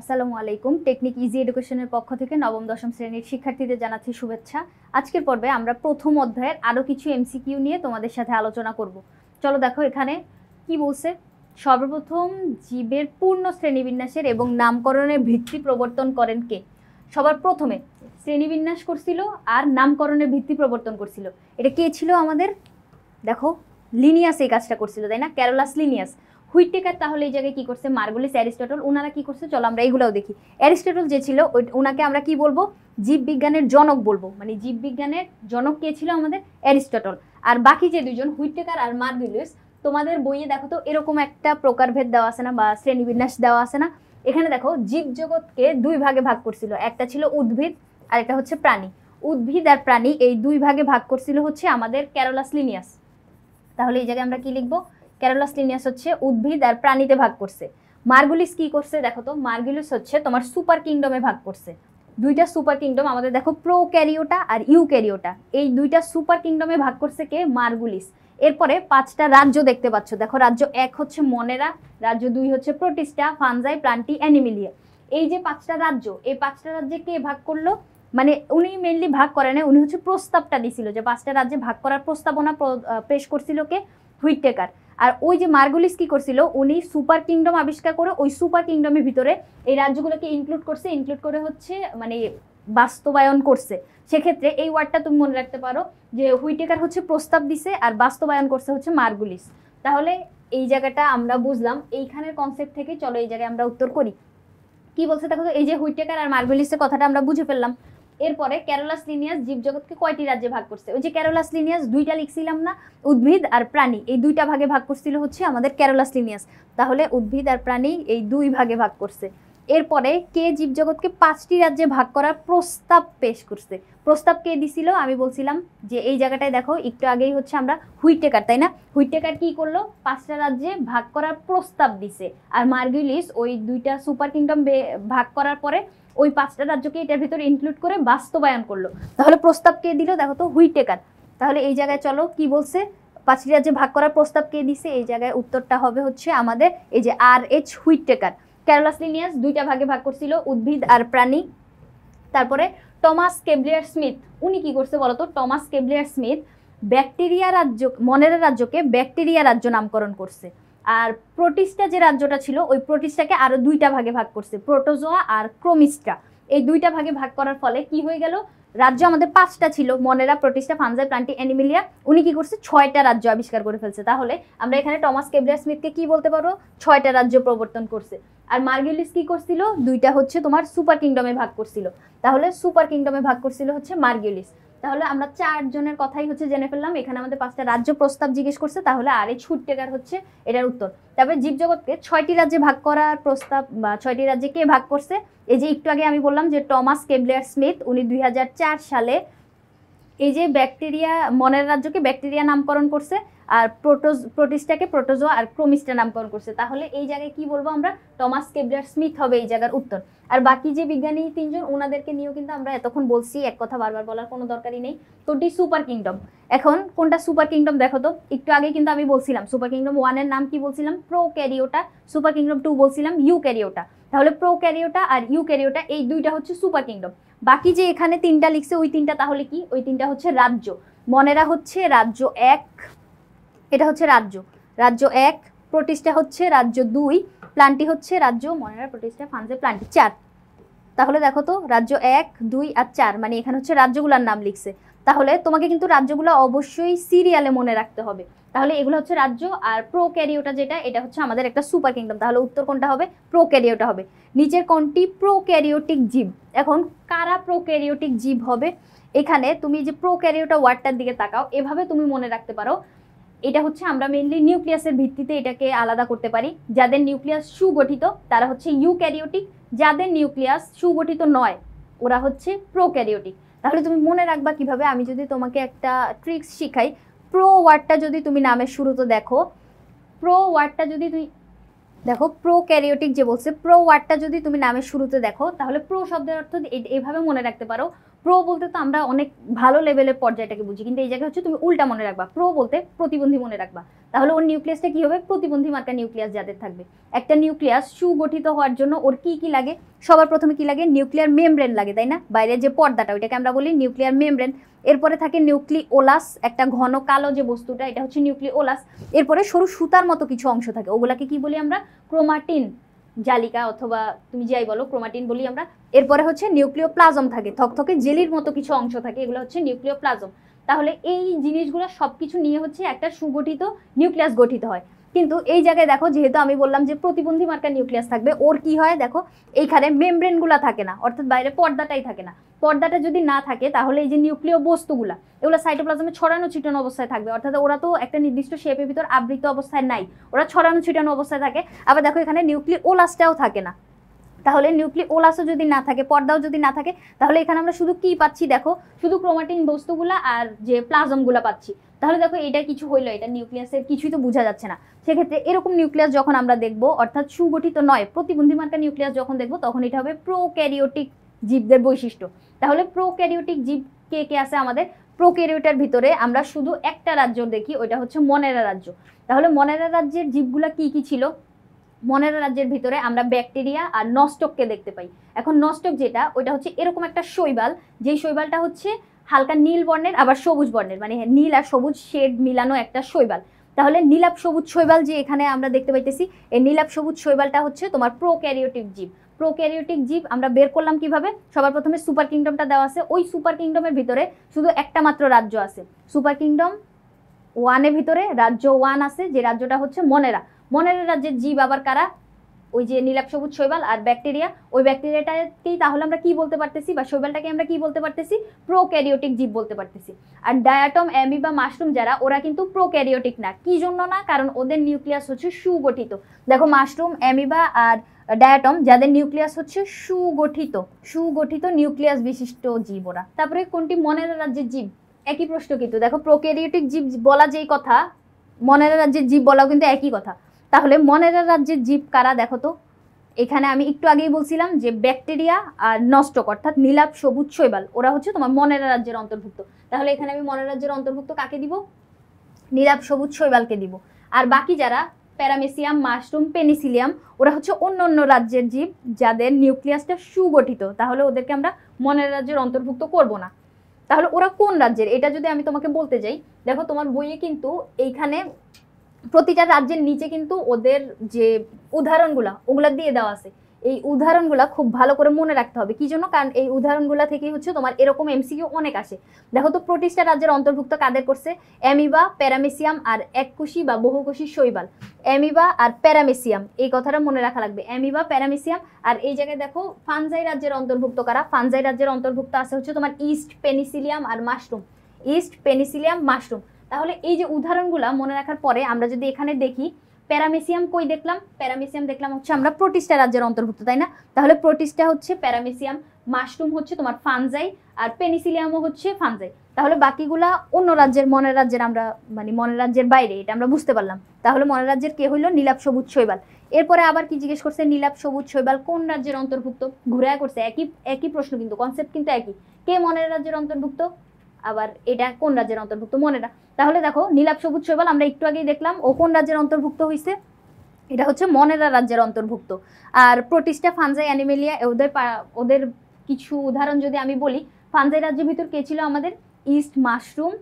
আসসালামু আলাইকুম। Technique easy এডুকেশনের পক্ষ থেকে নবম দশম শ্রেণীর শিক্ষার্থীদের জানাচ্ছি শুভেচ্ছা। আজকের পর্বে আমরা প্রথম অধ্যায়ের আরও কিছু এমসিকিউ নিয়ে তোমাদের সাথে আলোচনা করব। চলো দেখো এখানে কি বলছে। সর্বপ্রথম জীবের পূর্ণ শ্রেণীবিন্যাসের এবং নামকরণের ভিত্তি প্রবর্তন করেন কে? সবার প্রথমে শ্রেণীবিন্যাস করছিল আর নামকরণের ভিত্তি প্রবর্তন করছিল। এটা কে ছিল আমাদের? দেখো লিনিয়াস এই কাজটা করছিল, তাই না? Carolus Linnaeus. হুইটেকার তাহলে এই জায়গায় কি করছে? মার্গলিস, অ্যারিস্টটল, ওনারা কি করছে? চলো আমরা এইগুলোও দেখি। অ্যারিস্টটল যে ছিল ওনাকে আমরা কি বলবো? জীববিজ্ঞানের জনক বলবো। মানে জীববিজ্ঞানের জনক কে ছিল? আমাদের অ্যারিস্টটল। আর বাকি যে দুজন হুইটেকার আর মার্গলিস, তোমাদের বইয়ে দেখো তো এরকম একটা প্রকারভেদ দেওয়া আছে না, বা শ্রেণীবিন্যাস দেওয়া আছে না? এখানে দেখো জীবজগৎকে দুই ভাগে ভাগ করছিল, একটা ছিল উদ্ভিদ আর একটা হচ্ছে প্রাণী। উদ্ভিদ আর প্রাণী এই দুই ভাগে ভাগ করছিল হচ্ছে আমাদের ক্যারোলাস লিনিয়াস। তাহলে এই জায়গায় আমরা কি লিখবো? ক্যারোলাস লিনিয়াস হচ্ছে উদ্ভিদ আর প্রাণীতে ভাগ করছে। মার্গুলিস কি করছে দেখো তো? মার্গুলিস হচ্ছে তোমার সুপার কিংডমে ভাগ করছে। দুইটা সুপার কিংডম আমাদের দেখো, প্রোক্যারিওটা আর ইউক্যারিওটা, এই দুইটা সুপার কিংডমে ভাগ করছে কে? মার্গুলিস। এরপরে পাঁচটা রাজ্য দেখতে পাচ্ছ, দেখো রাজ্য 1 হচ্ছে মনেরা, রাজ্য 2 হচ্ছে প্রোটিস্টা, ফানজাই, প্লান্টি, অ্যানিমিলিয়া। এই যে পাঁচটা রাজ্য, এই পাঁচটা রাজ্যে কে ভাগ করলো? মানে উনি মেনলি ভাগ করে না, উনি হচ্ছে প্রস্তাবটা দিছিল যে পাঁচটা রাজ্যে ভাগ করার প্রস্তাবনা পেশ করছিল কে? হুইটেকার। আর ওই যে মার্গুলিস কি করছিল? উনি সুপার কিংডম আবিষ্কার করে ওই সুপার কিংডমের ভিতরে এই রাজ্যগুলোকে ইনক্লুড করছে, ইনক্লুড করে হচ্ছে মানে বাস্তবায়ন করছে। সেক্ষেত্রে এই ওয়ার্ডটা তুমি মনে রাখতে পারো যে হুইটেকার হচ্ছে প্রস্তাব দিছে আর বাস্তবায়ন করছে হচ্ছে মার্গুলিস। তাহলে এই জায়গাটা আমরা বুঝলাম এইখানের কনসেপ্ট থেকে। চলো এই জায়গায় আমরা উত্তর করি। কি বলছে দেখো তো? এই যে হুইটেকার আর মার্গুলিসের কথাটা আমরা বুঝে ফেললাম। এরপরে ক্যারোলাস লিনিয়াস জীবজগৎকে কয়টি রাজ্যে ভাগ করছে? ওই যে ক্যারোলাস লিনিয়াস দুইটা লিখছিলাম না, উদ্ভিদ আর প্রাণী, এই দুইটা ভাগে ভাগ করছিল হচ্ছে আমাদের ক্যারোলাস লিনিয়াস। তাহলে উদ্ভিদ আর প্রাণী এই দুই ভাগে ভাগ করছে। এরপরে কে জীবজগৎকে 5টি রাজ্যে ভাগ করার প্রস্তাব পেশ করছে? প্রস্তাব কে দিছিল? আমি বলছিলাম যে এই জায়গাটায় দেখো একটু আগেই হচ্ছে আমরা হুইটেকার, তাই না? হুইটেকার কি করলো? 5টা রাজ্যে ভাগ করার প্রস্তাব দিছে। আর মার্গুলিস ওই দুইটা সুপার কিংডম ভাগ করার পরে ওই 5টা রাজ্যকে এটার ভিতরে ইনক্লুড করে বাস্তবায়ন করলো। তাহলে প্রস্তাব কে দিল দেখো তো? হুইটেকার। তাহলে এই জায়গায় চলো কি বলছে? 5টি রাজ্যে ভাগ করার প্রস্তাব কে দিছে? এই জায়গায় উত্তরটা হবে হচ্ছে আমাদের এই যে R.H. হুইটেকার। ক্যারোলাস লিনিয়াস দুইটা ভাগে ভাগ করছিল, উদ্ভিদ আর প্রাণী। তারপরে টমাস কেবলিয়ার স্মিথ, উনি কি করছে বলতো? টমাস কেবলিয়ার স্মিথ ব্যাকটেরিয়া রাজ্য, মনেরা রাজ্যকে ব্যাকটেরিয়া রাজ্য নামকরণ করছে। আর প্রোটিস্টা যে রাজ্যটা ছিল ওই প্রোটিস্টাকে আরো দুইটা ভাগে ভাগ করছে, প্রোটোজোয়া আর ক্রোমিস্টা। এই দুইটা ভাগে ভাগ করার ফলে কি হয়ে গেল? রাজ্য আমাদের 5টা ছিল, মনেরা, প্রোটিস্টা, ফানজাই, প্লান্টি, অ্যানিমিলিয়া। উনি কি করছে? 6টা রাজ্য আবিষ্কার করে ফেলছে। তাহলে আমরা এখানে টমাস কেবলিয়ার স্মিথকে কি বলতে পারবো? 6টা রাজ্য প্রবর্তন করছে। আর মার্গুলিস কি করছিল? দুইটা হচ্ছে তোমার সুপার কিংডমে ভাগ করছিল। তাহলে সুপার কিংডমে ভাগ করছিল হচ্ছে মার্গুলিস। তাহলে আমরা 4 জনের কথাই হচ্ছে জেনে ফেললাম। এখানে আমাদের 5টা রাজ্য প্রস্তাব জিজ্ঞেস করছে, তাহলে R.H. হুইটেকার হচ্ছে এটার উত্তর। তারপরে জীবজগৎকে 6টি রাজ্যে ভাগ করার প্রস্তাব বা 6টি রাজ্যে কে ভাগ করছে? এই যে একটু আগে আমি বললাম যে টমাস কেবলিয়ার স্মিথ, উনি 2004 সালে এই যে ব্যাকটেরিয়া, মনের রাজ্যকে ব্যাকটেরিয়া নামকরণ করছে, আর প্রোটিস্টাকে প্রোটোজোয়া আর ক্রোমিস্টা নামকরণ করছে। তাহলে এই জায়গায় কি বলবো আমরা? টমাস কেবলিয়ার স্মিথ হবে এই জায়গার উত্তর। আর বাকি যে বিজ্ঞানী 3জন ওনাদেরকে নিয়েও কিন্তু আমরা এতক্ষণ বলছি, এক কথা বারবার বলার কোনো দরকারই নেই। তোটি সুপার কিংডম। এখন কোনটা সুপার কিংডম দেখো তো? একটু আগে কিন্তু আমি বলছিলাম সুপার কিংডম 1 এর নাম কি বলছিলাম? প্রোক্যারিওটা। সুপার কিংডম 2 বলছিলাম ইউক্যারিওটা। তাহলে প্রোক্যারিওটা আর ইউক্যারিওটা এই দুইটা হচ্ছে সুপার কিংডম। বাকি যে এখানে 3টা লিখছে ওই 3টা তাহলে কি? ওই 3টা হচ্ছে রাজ্য। মনেরা হচ্ছে রাজ্য 1, এটা হচ্ছে রাজ্য, রাজ্য 1। প্রোটিস্টা হচ্ছে রাজ্য 2, প্লান্টি হচ্ছে রাজ্য, মনেরা, প্রোটিস্টা, ফানজাই, প্লান্টি 4। তাহলে দেখো তো রাজ্য 1, 2 আর 4, মানে এখানে হচ্ছে রাজ্যগুলোর নাম লিখছে। তাহলে তোমাকে কিন্তু রাজ্যগুলো অবশ্যই সিরিয়ালে মনে রাখতে হবে। তাহলে এগুলো হচ্ছে রাজ্য। আর প্রোক্যারিওটা যেটা, এটা হচ্ছে আমাদের একটা সুপার কিংডম। তাহলে উত্তর কোনটা হবে? প্রোক্যারিওটা হবে। নিচের কোনটি প্রোক্যারিওটিক জীব? এখন কারা প্রোক্যারিওটিক জীব হবে? এখানে তুমি যে প্রোক্যারিওটা ওয়ার্ডটার দিকে তাকাও, এভাবে তুমি মনে রাখতে পারো। এটা হচ্ছে আমরা মেইনলি নিউক্লিয়াসের ভিত্তিতে এটাকে আলাদা করতে পারি। যাদের নিউক্লিয়াস সুগঠিত তারা হচ্ছে ইউক্যারিওটিক, যাদের নিউক্লিয়াস সুগঠিত নয় ওরা হচ্ছে প্রোক্যারিওটিক। তাহলে তুমি মনে রাখবা কিভাবে? আমি যদি তোমাকে একটা ট্রিক্স শিখাই, প্রো ওয়ার্ডটা যদি তুমি নামের শুরুতে দেখো, প্রো ওয়ার্ডটা যদি তুমি দেখো, প্রোক্যারিওটিক যে বলছে, প্রো ওয়ার্ডটা যদি তুমি নামের শুরুতে দেখো, তাহলে প্রো শব্দের অর্থ এভাবে মনে রাখতে পারো, প্রো বলতে তো আমরা অনেক ভালো লেভেলের পর্যায়টাকে বুঝি, কিন্তু এই জায়গায় হচ্ছে তুমি উল্টা মনে রাখবা, প্রো বলতে প্রতিবন্ধী মনে রাখবা। তাহলে ওর নিউক্লিয়াসটা কি হবে, প্রতিবন্ধী মার্কা নিউক্লিয়াস যাদের থাকবে। একটা নিউক্লিয়াস সুগঠিত হওয়ার জন্য ওর কি কি লাগে, সবার প্রথমে কি লাগে, নিউক্লিয়ার মেমব্রেন লাগে, তাই না? বাইরের যে পর্দাটা ওইটাকে আমরা বলি নিউক্লিয়ার মেমব্রেন। এরপরে থাকে নিউক্লিওলাস, একটা ঘন কালো যে বস্তুটা, এটা হচ্ছে নিউক্লিওলাস। এরপরে সরু সুতার মতো কিছু অংশ থাকে, ওগুলাকে কি বলি আমরা, ক্রোমাটিন, জালিকা অথবা তুমি যাই বলো, ক্রোমাটিন বলি আমরা। এরপরে হচ্ছে নিউক্লিওপ্লাজম থাকে, থকথকে জেলির মতো কিছু অংশ থাকে, এগুলো হচ্ছে নিউক্লিওপ্লাজম। তাহলে এই জিনিসগুলো সবকিছু নিয়ে হচ্ছে একটা সুগঠিত নিউক্লিয়াস গঠিত হয়। কিন্তু এই জায়গায় দেখো, যেহেতু আমি বললাম যে প্রতিবন্ধী মার্কা নিউক্লিয়াস থাকবে, ওর কি হয় দেখো, এইখানে মেমব্রেনগুলো থাকে না, অর্থাৎ বাইরে পর্দাটাই থাকে না। পর্দাটা যদি না থাকে তাহলে এই যে নিউক্লিয় বস্তুগুলা, এগুলো সাইটোপ্লাজমে ছড়ানো ছিটানো অবস্থায় থাকবে, অর্থাৎ ওরা তো একটা নির্দিষ্ট শেপের ভিতর আবৃত অবস্থায় নাই, ওরা ছড়ানো ছিটানো অবস্থায় থাকে। আবার দেখো এখানে নিউক্লিওলাসটাও থাকে না। তাহলে নিউক্লিওলাসও যদি না থাকে, পর্দাও যদি না থাকে, তাহলে এখানে আমরা শুধু কি পাচ্ছি দেখো, শুধু ক্রোমাটিন বস্তুগুলা আর যে প্লাজমগুলা পাচ্ছি। তাহলে দেখো এটা কিছু হইলো, এটা নিউক্লিয়াসের কিছুই তো বোঝা যাচ্ছে না। সেক্ষেত্রে এরকম নিউক্লিয়াস যখন আমরা দেখবো, অর্থাৎ সুগঠিত নয় প্রতিবন্ধী মার্কা নিউক্লিয়াস যখন দেখবো, তখন এটা হবে প্রোক্যারিওটিক জীবদের বৈশিষ্ট্য। তাহলে প্রোক্যারিওটিক জীব কে কে আছে আমাদের, প্রোক্যারিওটার ভিতরে আমরা শুধু একটা রাজ্য দেখি, ওইটা হচ্ছে মনেরা রাজ্য। তাহলে মনেরা রাজ্যের জীবগুলা কি কি ছিল, মনেরা রাজ্যের ভিতরে আমরা ব্যাকটেরিয়া আর নস্টককে দেখতে পাই। এখন নস্টক যেটা, ওইটা হচ্ছে এরকম একটা শৈবাল, যেই শৈবালটা হচ্ছে হালকা নীল বর্ণের আবার সবুজ বর্ণের, মানে নীল আর সবুজ শেড মিলানো একটা শৈবাল। তাহলে নীলাভ সবুজ শৈবাল যে এখানে আমরা দেখতে পাইতেছি, এই নীলাভ সবুজ শৈবালটা হচ্ছে তোমার প্রোক্যারিওটিক জীব। প্রোক্যারিওটিক জীব আমরা বের করলাম কিভাবে, সবার প্রথমে সুপার কিংডমটা দেওয়া আছে, ওই সুপার কিংডমের ভিতরে শুধু একটা মাত্র রাজ্য আছে, সুপার কিংডম 1-এর ভিতরে রাজ্য 1 আছে, যে রাজ্যটা হচ্ছে মনেরা। মনেরা রাজ্যের জীব আবার কারা, ওই যে নীলাভ সবুজ শৈবাল আর ব্যাকটেরিয়া। ওই ব্যাকটেরিয়াটাকেই তাহলে আমরা কি বলতে পারতেছি, বা শৈবালটাকে আমরা কি বলতে পারতেছি, প্রোক্যারিওটিক জীব বলতে পারতেছি। আর ডায়াটম, অ্যামিবা, মাশরুম যারা, ওরা কিন্তু প্রোক্যারিওটিক না। কি জন্য না, কারণ ওদের নিউক্লিয়াস হচ্ছে সুগঠিত। দেখো মাশরুম, অ্যামিবা আর ডায়াটম যাদের নিউক্লিয়াস হচ্ছে সুগঠিত, সুগঠিত নিউক্লিয়াস বিশিষ্ট জীব ওরা। তারপরে কোনটি মনেরা রাজ্যের জীব, একই প্রশ্ন কিন্তু দেখো, প্রোক্যারিওটিক জীব বলা যেই কথা, মনেরা রাজ্যের জীব বলাও কিন্তু একই কথা। তাহলে মনেরা রাজ্যের জীব কারা দেখো তো, এখানে আমি একটু আগেই বলছিলাম যে ব্যাকটেরিয়া আর নস্টক অর্থাৎ নীলাভ সবুজ শৈবাল, ওরা হচ্ছে তোমার মনেরা রাজ্যের অন্তর্ভুক্ত। তাহলে এখানে আমি মনেরা রাজ্যের অন্তর্ভুক্ত কাকে দিব, নীলাভ সবুজ শৈবালকে দিব। আর বাকি যারা প্যারামেসিয়াম, মাশরুম, পেনিসিলিয়াম, ওরা হচ্ছে অন্য অন্য রাজ্যের জীব যাদের নিউক্লিয়াসটা সুগঠিত, তাহলে ওদেরকে আমরা মনেরা রাজ্যের অন্তর্ভুক্ত করব না। তাহলে ওরা কোন রাজ্যের, এটা যদি আমি তোমাকে বলতে যাই, দেখো তোমার বইয়ে কিন্তু এইখানে প্রতিটা রাজ্যের নিচে কিন্তু ওদের যে উদাহরণগুলা ওগুলা দিয়ে দেওয়া আছে। এই উদাহরণগুলা খুব ভালো করে মনে রাখতে হবে, কি জন্য, কারণ এই উদাহরণগুলা থেকেই হচ্ছে তোমার এরকম এমসিকিউ অনেক আসে। দেখো তো প্রতিটা রাজ্যের অন্তর্ভুক্ত কাদের করছে, অ্যামিবা, প্যারামেসিয়াম আর এককোষী বা বহুকোষী শৈবাল। অ্যামিবা আর প্যারামেসিয়াম, এই কথাটা মনে রাখা লাগবে, অ্যামিবা, প্যারামেসিয়াম। আর এই জায়গায় দেখো ফানজাই রাজ্যের অন্তর্ভুক্ত কারা, ফানজাই রাজ্যের অন্তর্ভুক্ত আছে হচ্ছে তোমার ইস্ট, পেনিসিলিয়াম আর মাশরুম, ইস্ট, পেনিসিলিয়াম, মাশরুম। তাহলে এই যে উদাহরণগুলো মনে রাখার পরে আমরা যদি এখানে দেখি, প্যারামেসিয়াম কই দেখলাম, প্যারামেসিয়াম দেখলাম হচ্ছে আমরা প্রোটিস্টা রাজ্যের অন্তর্ভুক্ত, তাই না? তাহলে প্রোটিস্টা হচ্ছে প্যারামেসিয়াম, মাশরুম হচ্ছে তোমার ফানজাই, আর পেনিসিলিয়ামও হচ্ছে ফানজাই। তাহলে বাকিগুলা অন্য রাজ্যের, মনের রাজ্যের, আমরা মানে মনের রাজ্যের বাইরে, এটা আমরা বুঝতে পারলাম। তাহলে মনের রাজ্যের কে হইলো, নীলাভ সবুজ শৈবাল। এরপরে আবার কি জিজ্ঞেস করছে, নীলাভ সবুজ শৈবাল কোন রাজ্যের অন্তর্ভুক্ত, ঘুরে করছে, একই একই প্রশ্ন কিন্তু কনসেপ্ট কিন্তু একই, কে মনের রাজ্যের অন্তর্ভুক্ত, আবার এটা কোন রাজ্যের অন্তর্ভুক্ত, মনেরা। তাহলে দেখো নীলাভ সবুজ শৈবাল আমরা একটু আগেই দেখলাম ও কোন রাজ্যের অন্তর্ভুক্ত হয়েছে, এটা হচ্ছে মনেরা রাজ্যের অন্তর্ভুক্ত। আর প্রোটিস্টা, ফানজাই, অ্যানিমেলিয়া, ওদের কিছু উদাহরণ যদি আমি বলি, ফানজাই রাজ্যের ভিতর কে ছিল আমাদের, ইস্ট, মাশরুম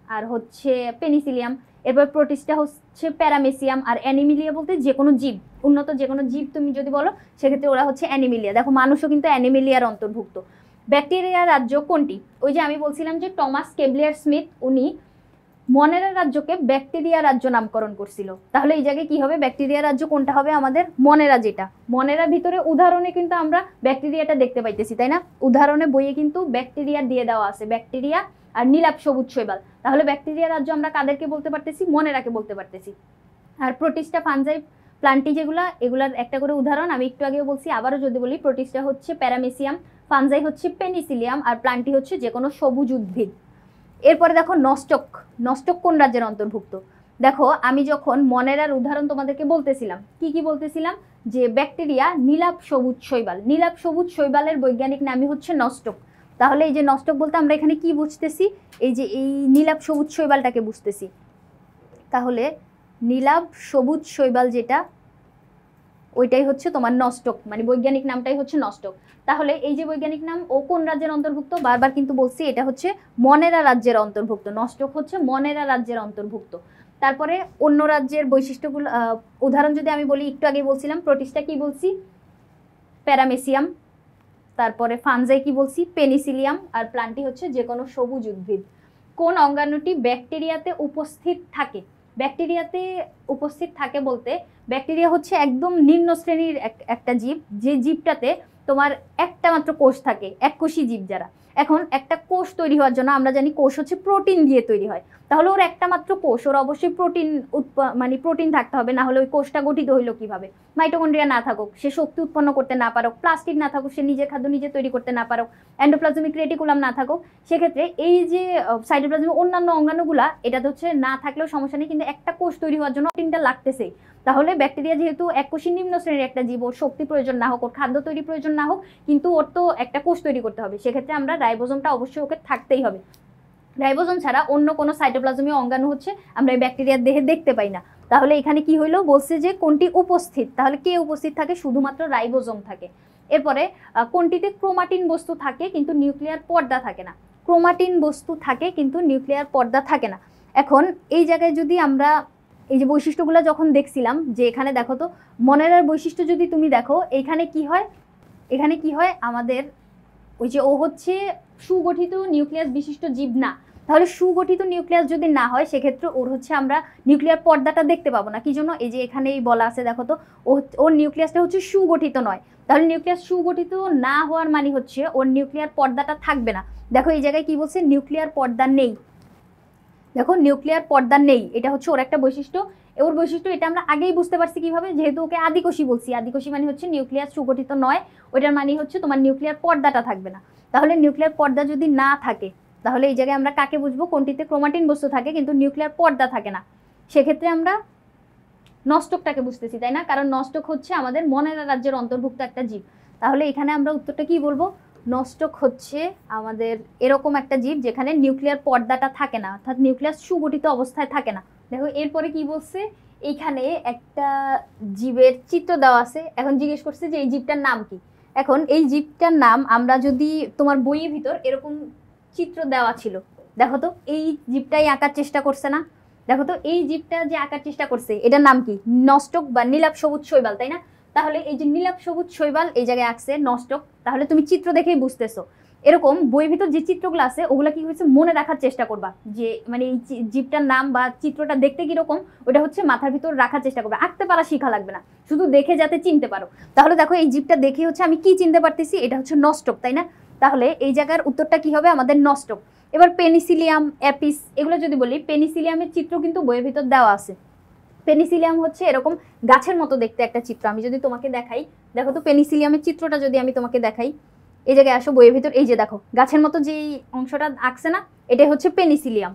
আর হচ্ছে পেনিসিলিয়াম। এরপর প্রোটিস্টা হচ্ছে প্যারামেসিয়াম, আর অ্যানিমেলিয়া বলতে যে কোনো জীব, উন্নত যে কোনো জীব তুমি যদি বলো সেক্ষেত্রে ওরা হচ্ছে অ্যানিমেলিয়া। দেখো মানুষও কিন্তু অ্যানিমেলিয়ার অন্তর্ভুক্ত। ব্যাকটেরিয়া রাজ্য কোনটি, ওই যে আমি বলছিলাম যে টমাস কেবলিয়ার স্মিথ উনি মনেরা রাজ্যকে ব্যাকটেরিয়া রাজ্য নামকরণ করছিল। তাহলে এই জায়গায় কি হবে, ব্যাকটেরিয়া রাজ্য কোনটা হবে আমাদের, মনেরা। যেটা মনেরা ভিতরে উদাহরণে কিন্তু আমরা ব্যাকটেরিয়াটা দেখতে পাইতেছি, তাই না? উদাহরণে বইয়ে কিন্তু ব্যাকটেরিয়া দিয়ে দেওয়া আছে, ব্যাকটেরিয়া আর নীলাভ সবুজ শৈবাল। তাহলে ব্যাকটেরিয়া রাজ্য আমরা কাদেরকে বলতে পারতেছি, মনেরাকে বলতে পারতেছি। আর প্রোটিস্টা, ফানজাই, প্লান্টি যেগুলা, এগুলার একটা করে উদাহরণ আমি একটু আগেও বলছি, আবারও যদি বলি, প্রোটিস্টা হচ্ছে প্যারামেসিয়াম, ফানজাই হচ্ছে পেনিসিলিয়াম, আর প্লান্টি হচ্ছে যে কোনো সবুজ উদ্ভিদ। এরপরে দেখো নস্টক, নস্টক কোন রাজ্যের অন্তর্ভুক্ত, দেখো আমি যখন মনেরার উদাহরণ তোমাদেরকে বলতেছিলাম, কি কি বলতেছিলাম, যে ব্যাকটেরিয়া নীলাভ সবুজ শৈবাল, নীলাভ সবুজ শৈবালের বৈজ্ঞানিক নামই হচ্ছে নস্টক। তাহলে এই যে নস্টক বলতে আমরা এখানে কি বুঝতেছি, এই যে এই নীলাভ সবুজ শৈবালটাকে বুঝতেছি। তাহলে নীলাভ সবুজ শৈবাল যেটা, ওইটাই হচ্ছে তোমার নস্টক, মানে বৈজ্ঞানিক নামটাই হচ্ছে নস্টক। তাহলে এই যে বৈজ্ঞানিক নাম, ও কোন রাজ্যের অন্তর্ভুক্ত, বারবার কিন্তু বলছি এটা হচ্ছে মনেরা রাজ্যের অন্তর্ভুক্ত, নস্টক হচ্ছে মনেরা রাজ্যের অন্তর্ভুক্ত। তারপরে অন্য রাজ্যের বৈশিষ্ট্যগুলো উদাহরণ যদি আমি বলি, একটু আগে বলছিলাম প্রোটিস্টা কি বলছি, প্যারামেসিয়াম, তারপরে ফানজাই কি বলছি, পেনিসিলিয়াম, আর প্লান্টি হচ্ছে যে কোনো সবুজ উদ্ভিদ। কোন অঙ্গাণুটি ব্যাকটেরিয়াতে উপস্থিত থাকে, ব্যাকটেরিয়াতে উপস্থিত থাকে বলতে ব্যাকটেরিয়া হচ্ছে একদম নিম্ন শ্রেণীর একটা জীব, যে জীবটাতে তোমার একটা মাত্র কোষ থাকে, এককোষী জীব যারা। এখন একটা কোষ তৈরি হওয়ার জন্য আমরা জানি কোষ হচ্ছে প্রোটিন দিয়ে তৈরি হয়, তাহলে ওর একটা মাত্র কোষ, ওর অবশ্যই প্রোটিন মানে প্রোটিন থাকতে হবে, না হলে ওই কোষটা গঠিত হইলো কিভাবে। মাইটোকন্ড্রিয়া না থাকুক, সে শক্তি উৎপন্ন করতে না পারুক, প্লাস্টিড না থাকুক, সে নিজের খাদ্য নিজে তৈরি করতে না পারুক, এন্ডোপ্লাজমিক রেটিকুলাম না থাকুক, সেক্ষেত্রে এই যে সাইটোপ্লাজমের অন্যান্য অঙ্গাণুগুলা এটাতে হচ্ছে না থাকলেও সমস্যা নেই, কিন্তু একটা কোষ তৈরি হওয়ার জন্য প্রোটিনটা লাগতেছেই। তাহলে ব্যাকটেরিয়া যেহেতু এককোষী নিম্ন শ্রেণীর একটা জীব, ওর শক্তি প্রয়োজন না হোক, ওর খাদ্য তৈরি প্রয়োজন না হোক, কিন্তু ওর তো একটা কোষ তৈরি করতে হবে, সেক্ষেত্রে আমরা রাইবোজোমটা অবশ্যই ওকে থাকতেই হবে। রাইবোজোম ছাড়া অন্য কোনো সাইটোপ্লাজমীয় অঙ্গাণু হচ্ছে আমরা এই ব্যাকটেরিয়ার দেহে দেখতে পাই না। তাহলে এখানে কি হইলো, বলছে যে কোনটি উপস্থিত, তাহলে কে উপস্থিত থাকে, শুধুমাত্র রাইবোজোম থাকে। এরপরে কোনটিতে ক্রোমাটিন বস্তু থাকে কিন্তু নিউক্লিয়ার পর্দা থাকে না, ক্রোমাটিন বস্তু থাকে কিন্তু নিউক্লিয়ার পর্দা থাকে না। এখন এই জায়গায় যদি আমরা এই যে বৈশিষ্ট্যগুলো যখন দেখছিলাম, যে এখানে দেখো তো মনেরার বৈশিষ্ট্য যদি তুমি দেখো, এখানে কি হয়, এখানে কি হয় আমাদের ওই যে ও হচ্ছে সুগঠিত নিউক্লিয়াস বিশিষ্ট জীব না, তাহলে সুগঠিত নিউক্লিয়াস যদি না হয় সেক্ষেত্রে ওর হচ্ছে আমরা নিউক্লিয়ার পর্দাটা দেখতে পাবো না। কি জন্য, এই যে এখানেই বলা আছে দেখো তো, ওর নিউক্লিয়াসটা হচ্ছে সুগঠিত নয়, তাহলে নিউক্লিয়াস সুগঠিত না হওয়ার মানে হচ্ছে ওর নিউক্লিয়ার পর্দাটা থাকবে না। দেখো এই জায়গায় কি বলছে, নিউক্লিয়ার পর্দা নেই, দেখো নিউক্লিয়ার পর্দা নেই, এটা হচ্ছে ওর একটা বৈশিষ্ট্য। ওর বৈশিষ্ট্য এটা আমরা আগেই বুঝতে পারছি কিভাবে, যেহেতু ওকে আদিকোষী বলছি, আদিকোষী মানে হচ্ছে নিউক্লিয়াস সুগঠিত নয়, ওইটার মানে হচ্ছে তোমার নিউক্লিয়ার পর্দাটা থাকবে না। তাহলে নিউক্লিয়ার পর্দা যদি না থাকে, তাহলে এই জায়গায় আমরা কাকে বুঝবো, কোনটিতে ক্রোমাটিন বস্তু থাকে কিন্তু নিউক্লিয়ার পর্দা থাকে না, সেক্ষেত্রে আমরা নস্টকটাকে বুঝতেছি, তাই না? কারণ নস্টক হচ্ছে আমাদের মনেরা রাজ্যের অন্তর্ভুক্ত একটা জীব। তাহলে এখানে আমরা উত্তরটা কি বলবো, নস্টক হচ্ছে আমাদের এরকম একটা জীব যেখানে নিউক্লিয়ার পর্দাটা থাকে না, অর্থাৎ নিউক্লিয়াস সুগঠিত অবস্থায় থাকে না। দেখো এরপরে কি বলছে, এইখানে একটা জীবের চিত্র দেওয়া আছে, এখন জিজ্ঞেস করছে যে এই জীবটার নাম কি। এখন এই জীবটার নাম আমরা যদি তোমার বইয়ের ভিতর এরকম চিত্র দেওয়া ছিল, দেখো তো এই জীবটাই আঁকার চেষ্টা করছে না, দেখো তো এই জীবটা যে আঁকার চেষ্টা করছে এটার নাম কি, নস্টক বা নীলাভ সবুজ শৈবাল, তাই না? তাহলে এই যে নীলাভ সবুজ শৈবাল এই জায়গায় আঁকছে নস্টক, তাহলে তুমি চিত্র দেখেই বুঝতেছো। এরকম বইয়ের ভিতর যে চিত্রগুলো আছে ওগুলা কি হয়েছে মনে রাখার চেষ্টা করবা, যে মানে এই জীবটার নাম বা চিত্রটা দেখতে কিরকম ওটা হচ্ছে মাথার ভিতর রাখার চেষ্টা করবে, আঁকতে পারা শিখা লাগবে না, শুধু দেখে যাতে চিনতে পারো। তাহলে দেখো এই জীবটা দেখে হচ্ছে আমি কি চিনতে পারতেছি, এটা হচ্ছে নস্টক, তাই না? তাহলে এই জায়গার উত্তরটা কি হবে, আমাদের নস্টক। এবার পেনিসিলিয়াম, অ্যাপিস এগুলো যদি বলি, পেনিসিলিয়ামের চিত্র কিন্তু বইয়ের ভিতর দেওয়া আছে। পেনিসিলিয়াম হচ্ছে এরকম গাছের মতো দেখতে একটা চিত্র, আমি যদি তোমাকে দেখাই, দেখো তো পেনিসিলিয়ামের চিত্রটা যদি আমি তোমাকে দেখাই, এই জায়গায় আসো বইয়ের ভিতর, এই যে দেখো গাছের মতো যে অংশটা আঁকছে না, এটাই হচ্ছে পেনিসিলিয়াম,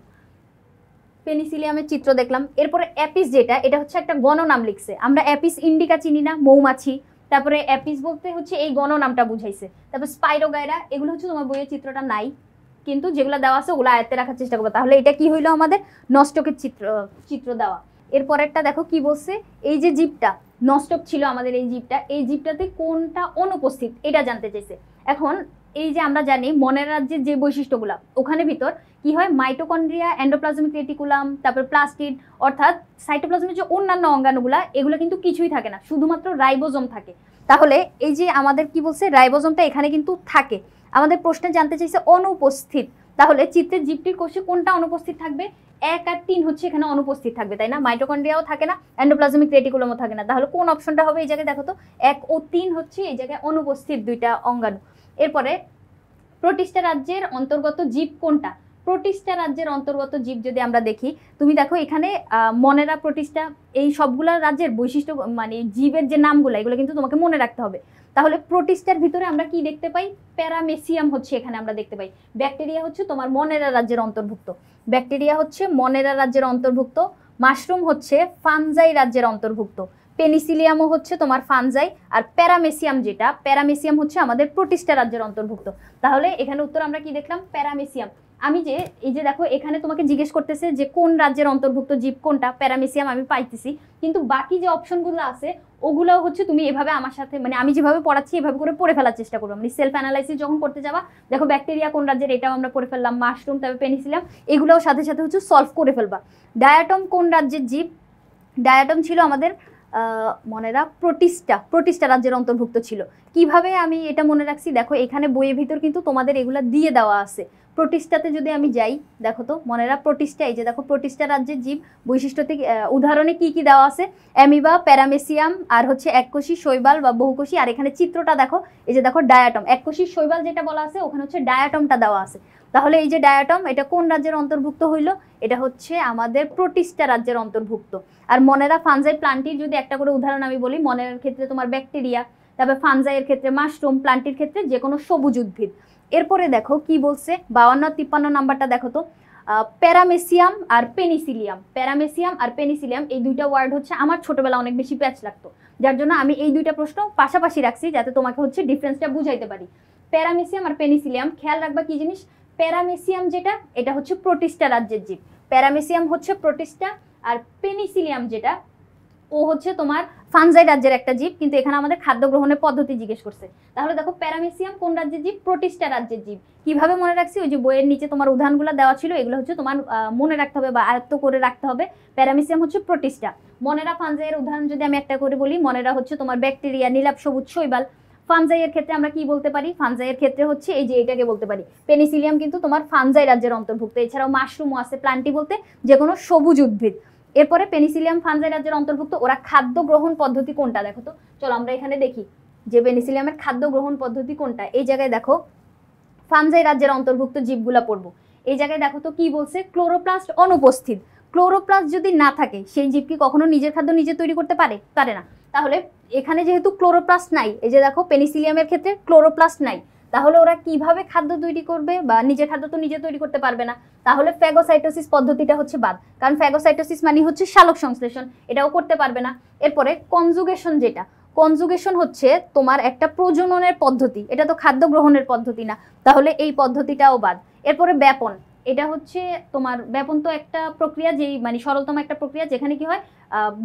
পেনিসিলিয়ামের চিত্র দেখলাম। এরপরে অ্যাপিস যেটা, এটা হচ্ছে একটা গণনাম লিখছে, আমরা অ্যাপিস ইন্ডিকা চিনি না, মৌমাছি, তারপরে অ্যাপিস বলতে হচ্ছে এই গণনামটা বুঝাইছে। তারপর স্পাইরোগাইরা, এগুলো হচ্ছে তোমার বইয়ের চিত্রটা নাই, কিন্তু যেগুলো দেওয়া আছে ওগুলো আয়ত্তে রাখার চেষ্টা করবো। তাহলে এটা কি হইলো, আমাদের নস্টকের চিত্র দেওয়া। এরপরেরটা দেখো কি বলছে, এই যে জীবটা নস্টক ছিল আমাদের, এই জীবটাতে কোনটা অনুপস্থিত এটা জানতে চাইছে। এখন এই যে আমরা জানি মনের রাজ্যের যে বৈশিষ্ট্যগুলো, ওখানে ভিতর কি হয়, মাইটোকন্ড্রিয়া, এন্ডোপ্লাজমিক রেটিকুলাম, তারপর প্লাস্টিড, অর্থাৎ সাইটোপ্লাজমের যে অন্যান্য অঙ্গাণুগুলা এগুলো কিন্তু কিছুই থাকে না, শুধুমাত্র রাইবোজোম থাকে। তাহলে এই যে আমাদের কি বলছে, রাইবোজোমটা এখানে কিন্তু থাকে। আমাদের প্রশ্নে জানতে চাইছে অনুপস্থিত, তাহলে চিত্রের জীবটির কোষে কোনটা অনুপস্থিত থাকবে, 1 আর 3 হচ্ছে এখানে অনুপস্থিত থাকবে, তাই না? মাইটোকন্ড্রিয়াও থাকে না, এন্ডোপ্লাজমিক রেটিকুলামও থাকে না, তাহলে কোন অপশনটা হবে এই জায়গায়, দেখো তো 1 ও 3 হচ্ছে এই জায়গায় অনুপস্থিত দুইটা অঙ্গাণু। এরপরে প্রোটিস্টা রাজ্যের অন্তর্গত জীব কোনটা, প্রোটিস্টা রাজ্যের অন্তর্গত জীব যদি আমরা দেখি, তুমি দেখো এখানে মনেরা, প্রোটিস্টা, এই সবগুলা রাজ্যের বৈশিষ্ট্য মানে জীবের যে নামগুলো এগুলো কিন্তু তোমাকে মনে রাখতে হবে। তাহলে প্রোটিস্টার ভিতরে আমরা কি দেখতে পাই, প্যারামেসিয়াম হচ্ছে এখানে আমরা দেখতে পাই। ব্যাকটেরিয়া হচ্ছে তোমার মনেরা রাজ্যের অন্তর্ভুক্ত, ব্যাকটেরিয়া হচ্ছে মনেরা রাজ্যের অন্তর্ভুক্ত। মাশরুম হচ্ছে ফানজাই রাজ্যের অন্তর্ভুক্ত। পেনিসিলিয়ামও হচ্ছে তোমার ফানজাই, আর প্যারামেসিয়াম যেটা, প্যারামেসিয়াম হচ্ছে আমাদের প্রোটিস্টা রাজ্যের অন্তর্ভুক্ত। তাহলে এখানে উত্তর আমরা কি দেখলাম? প্যারামেসিয়াম। আমি যে এই যে দেখো এখানে তোমাকে জিজ্ঞেস করতেছে যে কোন রাজ্যের অন্তর্ভুক্ত জীব কোনটা, প্যারামেসিয়াম আমি পাইতেছি, কিন্তু বাকি যে অপশনগুলো আছে ওগুলোও হচ্ছে তুমি এভাবে আমার সাথে, মানে আমি যেভাবে পড়াচ্ছি এভাবে করে পড়ে ফেলার চেষ্টা করবো। মানে সেলফ অ্যানালাইসিস যখন করতে যাবা, দেখো ব্যাকটেরিয়া কোন রাজ্যের এটাও আমরা পড়ে ফেললাম, মাশরুম, তারপরে পেনিসিলিয়াম, এগুলোও সাথে সাথে হচ্ছে সলভ করে ফেলবা। ডায়াটম কোন রাজ্যের জীব? ডায়াটম ছিল আমাদের মনেরা প্রোটিস্টা রাজ্যের অন্তর্ভুক্ত ছিল। কিভাবে আমি এটা মনে রাখছি, দেখো এখানে বইয়ের ভিতর কিন্তু তোমাদের এগুলা দিয়ে দেওয়া আছে। প্রোটিস্টাতে যদি আমি যাই, দেখো তো মনেরা প্রোটিস্টা, এই যে দেখো প্রোটিস্টা রাজ্যের জীব বৈশিষ্ট্যতে উদাহরণে কি কি দেওয়া আছে, অ্যামিবা, প্যারামেসিয়াম, আর হচ্ছে এককোষী শৈবাল বা বহুকোষী। আর এখানে চিত্রটা দেখো, এই যে দেখো ডায়াটম, এককোষী শৈবাল যেটা বলা আছে ওখানে হচ্ছে ডায়াটমটা দেওয়া আছে। তাহলে এই যে ডায়াটম, এটা কোন রাজ্যের অন্তর্ভুক্ত হইল? এটা হচ্ছে আমাদের প্রোটিস্টা রাজ্যের অন্তর্ভুক্ত। আর মনেরা ফানজাই প্লান্টির যদি একটা করে উদাহরণ আমি বলি, মনেরার ক্ষেত্রে তোমার ব্যাকটেরিয়া, তারপরে ফানজাইয়ের ক্ষেত্রে মাশরুম, প্লান্টির ক্ষেত্রে যে কোনো সবুজ উদ্ভিদ। এরপরে দেখো কি বলছে 52-53 নাম্বারটা দেখো তো, প্যারামেসিয়াম আর পেনিসিলিয়াম। প্যারামেসিয়াম আর পেনিসিলিয়াম এই দুইটা ওয়ার্ড হচ্ছে আমার ছোটবেলা অনেক বেশি প্যাচ লাগতো, যার জন্য আমি এই দুইটা প্রশ্ন পাশাপাশি রাখছি যাতে তোমাকে হচ্ছে ডিফারেন্সটা বুঝাইতে পারি। প্যারামেসিয়াম আর পেনিসিলিয়াম, খেয়াল রাখবা কি জিনিস, প্যারামেসিয়াম যেটা এটা হচ্ছে প্রোটিস্টা রাজ্যের জীব, প্যারামেসিয়াম হচ্ছে প্রোটিস্টা, আর পেনিসিলিয়াম যেটা ও হচ্ছে তোমার ফানজাই রাজ্যের একটা জীব, কিন্তু এখানে আমাদের খাদ্য গ্রহণের পদ্ধতি জিজ্ঞেস করছে। তাহলে দেখো প্যারামেসিয়াম কোন রাজ্যের জীব? প্রোটিস্টা রাজ্যের জীব। কিভাবে মনে রাখছি, ওই যে বইয়ের নিচে তোমার উদাহরণগুলো দেওয়া ছিল, এগুলো হচ্ছে তোমার মনে রাখতে হবে বা আয়ত্ত করে রাখতে হবে। প্যারামেসিয়াম হচ্ছে প্রোটিস্টা। মনেরা ফানজাইয়ের উদাহরণ যদি আমি একটা করে বলি, মনেরা হচ্ছে তোমার ব্যাকটেরিয়া, নীলাভ সবুজ শৈবাল। ফানজাইয়ের ক্ষেত্রে আমরা কি বলতে পারি? ফানজাইয়ের ক্ষেত্রে হচ্ছে এই যে এটাকে বলতে পারি পেনিসিলিয়াম, কিন্তু তোমার ফানজাই রাজ্যের অন্তর্ভুক্ত। এছাড়াও মাশরুমও আছে, প্লান্টি বলতে যে কোনো সবুজ উদ্ভিদ। এরপরে পেনিসিলিয়াম ফানজাই রাজ্যের অন্তর্ভুক্ত। ওরা খাদ্য গ্রহণ পদ্ধতি কোনটা দেখো তো, চলো আমরা এখানে দেখি যে পেনিসিলিয়ামের খাদ্য গ্রহণ পদ্ধতি কোনটা। এই জায়গায় দেখো ফানজাই রাজ্যের অন্তর্ভুক্ত জীবগুলা পড়বো। এই জায়গায় দেখো তো কি বলছে, ক্লোরোপ্লাস্ট অনুপস্থিত। ক্লোরোপ্লাস্ট যদি না থাকে সেই জীব কি কখনো নিজের খাদ্য নিজে তৈরি করতে পারে না। তাহলে এখানে যেহেতু ক্লোরোপ্লাস্ট নাই, এই যে দেখো পেনিসিলিয়ামের ক্ষেত্রে ক্লোরোপ্লাস্ট নাই, তাহলে ওরা কিভাবে খাদ্য তৈরি করবে, বা নিজের খাদ্য তো নিজে তৈরি করতে পারবে না। তাহলে ফ্যাগোসাইটোসিস পদ্ধতিটা হচ্ছে বাদ, কারণ ফ্যাগোসাইটোসিস মানে হচ্ছে শালক সংশ্লেষণ, এটাও করতে পারবে না। এরপরে কনজুগেশন যেটা, কনজুগেশন হচ্ছে তোমার একটা প্রজননের পদ্ধতি, এটা তো খাদ্য গ্রহণের পদ্ধতি না, তাহলে এই পদ্ধতিটাও বাদ। এরপরে ব্যাপন, এটা হচ্ছে তোমার ব্যাপন তো একটা প্রক্রিয়া, যেই মানে সরলতম একটা প্রক্রিয়া যেখানে কি হয়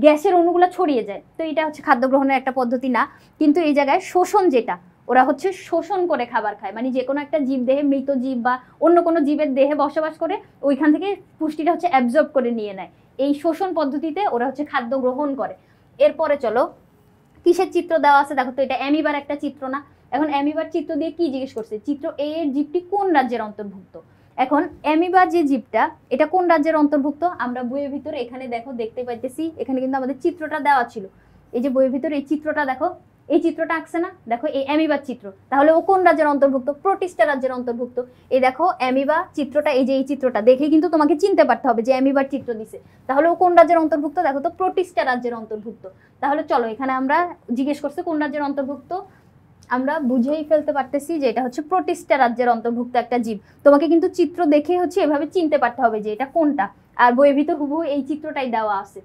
গ্যাসের অণুগুলো ছড়িয়ে যায়, তো এটা হচ্ছে খাদ্য গ্রহণের একটা পদ্ধতি না। কিন্তু এই জায়গায় শোষণ যেটা, ওরা হচ্ছে শোষণ করে খাবার খায়, মানে যে কোনো একটা জীব দেহে, মৃত জীব বা অন্য কোনো জীবের দেহে বসবাস করে ওইখান থেকে পুষ্টিটা হচ্ছে অ্যাবজর্ব করে নিয়ে নেয়, এই শোষণ পদ্ধতিতে ওরা হচ্ছে খাদ্য গ্রহণ করে। এরপরে চলো কিসের চিত্র দেওয়া আছে দেখো তো, এটা অ্যামিবার একটা চিত্র না। এখন অ্যামিবার চিত্র দিয়ে কি জিজ্ঞেস করছে, চিত্র এ এর জীবটি কোন রাজ্যের অন্তর্ভুক্ত। এখন অ্যামিবার যে জীবটা এটা কোন রাজ্যের অন্তর্ভুক্ত, আমরা বইয়ের ভিতরে এখানে দেখো দেখতে পাইতেছি, এখানে কিন্তু আমাদের চিত্রটা দেওয়া ছিল, এই যে বইয়ের ভিতরে এই চিত্রটা দেখো, এই চিত্রটা আঁকছে না, দেখো এই অ্যামিবার চিত্র, তাহলে ও কোন রাজ্যের অন্তর্ভুক্ত? প্রোটিস্টা রাজ্যের অন্তর্ভুক্ত। এই দেখো অ্যামিবা চিত্রটা, এই যে এই চিত্রটা দেখে কিন্তু তোমাকে চিনতে পারতে হবে যে অ্যামিবার চিত্র দিছে, তাহলে ও কোন রাজ্যের অন্তর্ভুক্ত? দেখো তো প্রোটিস্টা রাজ্যের অন্তর্ভুক্ত। তাহলে চলো এখানে আমরা জিজ্ঞেস করছে কোন রাজ্যের অন্তর্ভুক্ত, আমরা বুঝেই ফেলতে পারতেছি যে এটা হচ্ছে প্রোটিস্টা রাজ্যের অন্তর্ভুক্ত একটা জীব। তোমাকে কিন্তু চিত্র দেখে হচ্ছে এভাবে চিনতে পারতে হবে যে এটা কোনটা, আর বইয়ের ভিতর হুবহু এই চিত্রটাই দেওয়া আছে।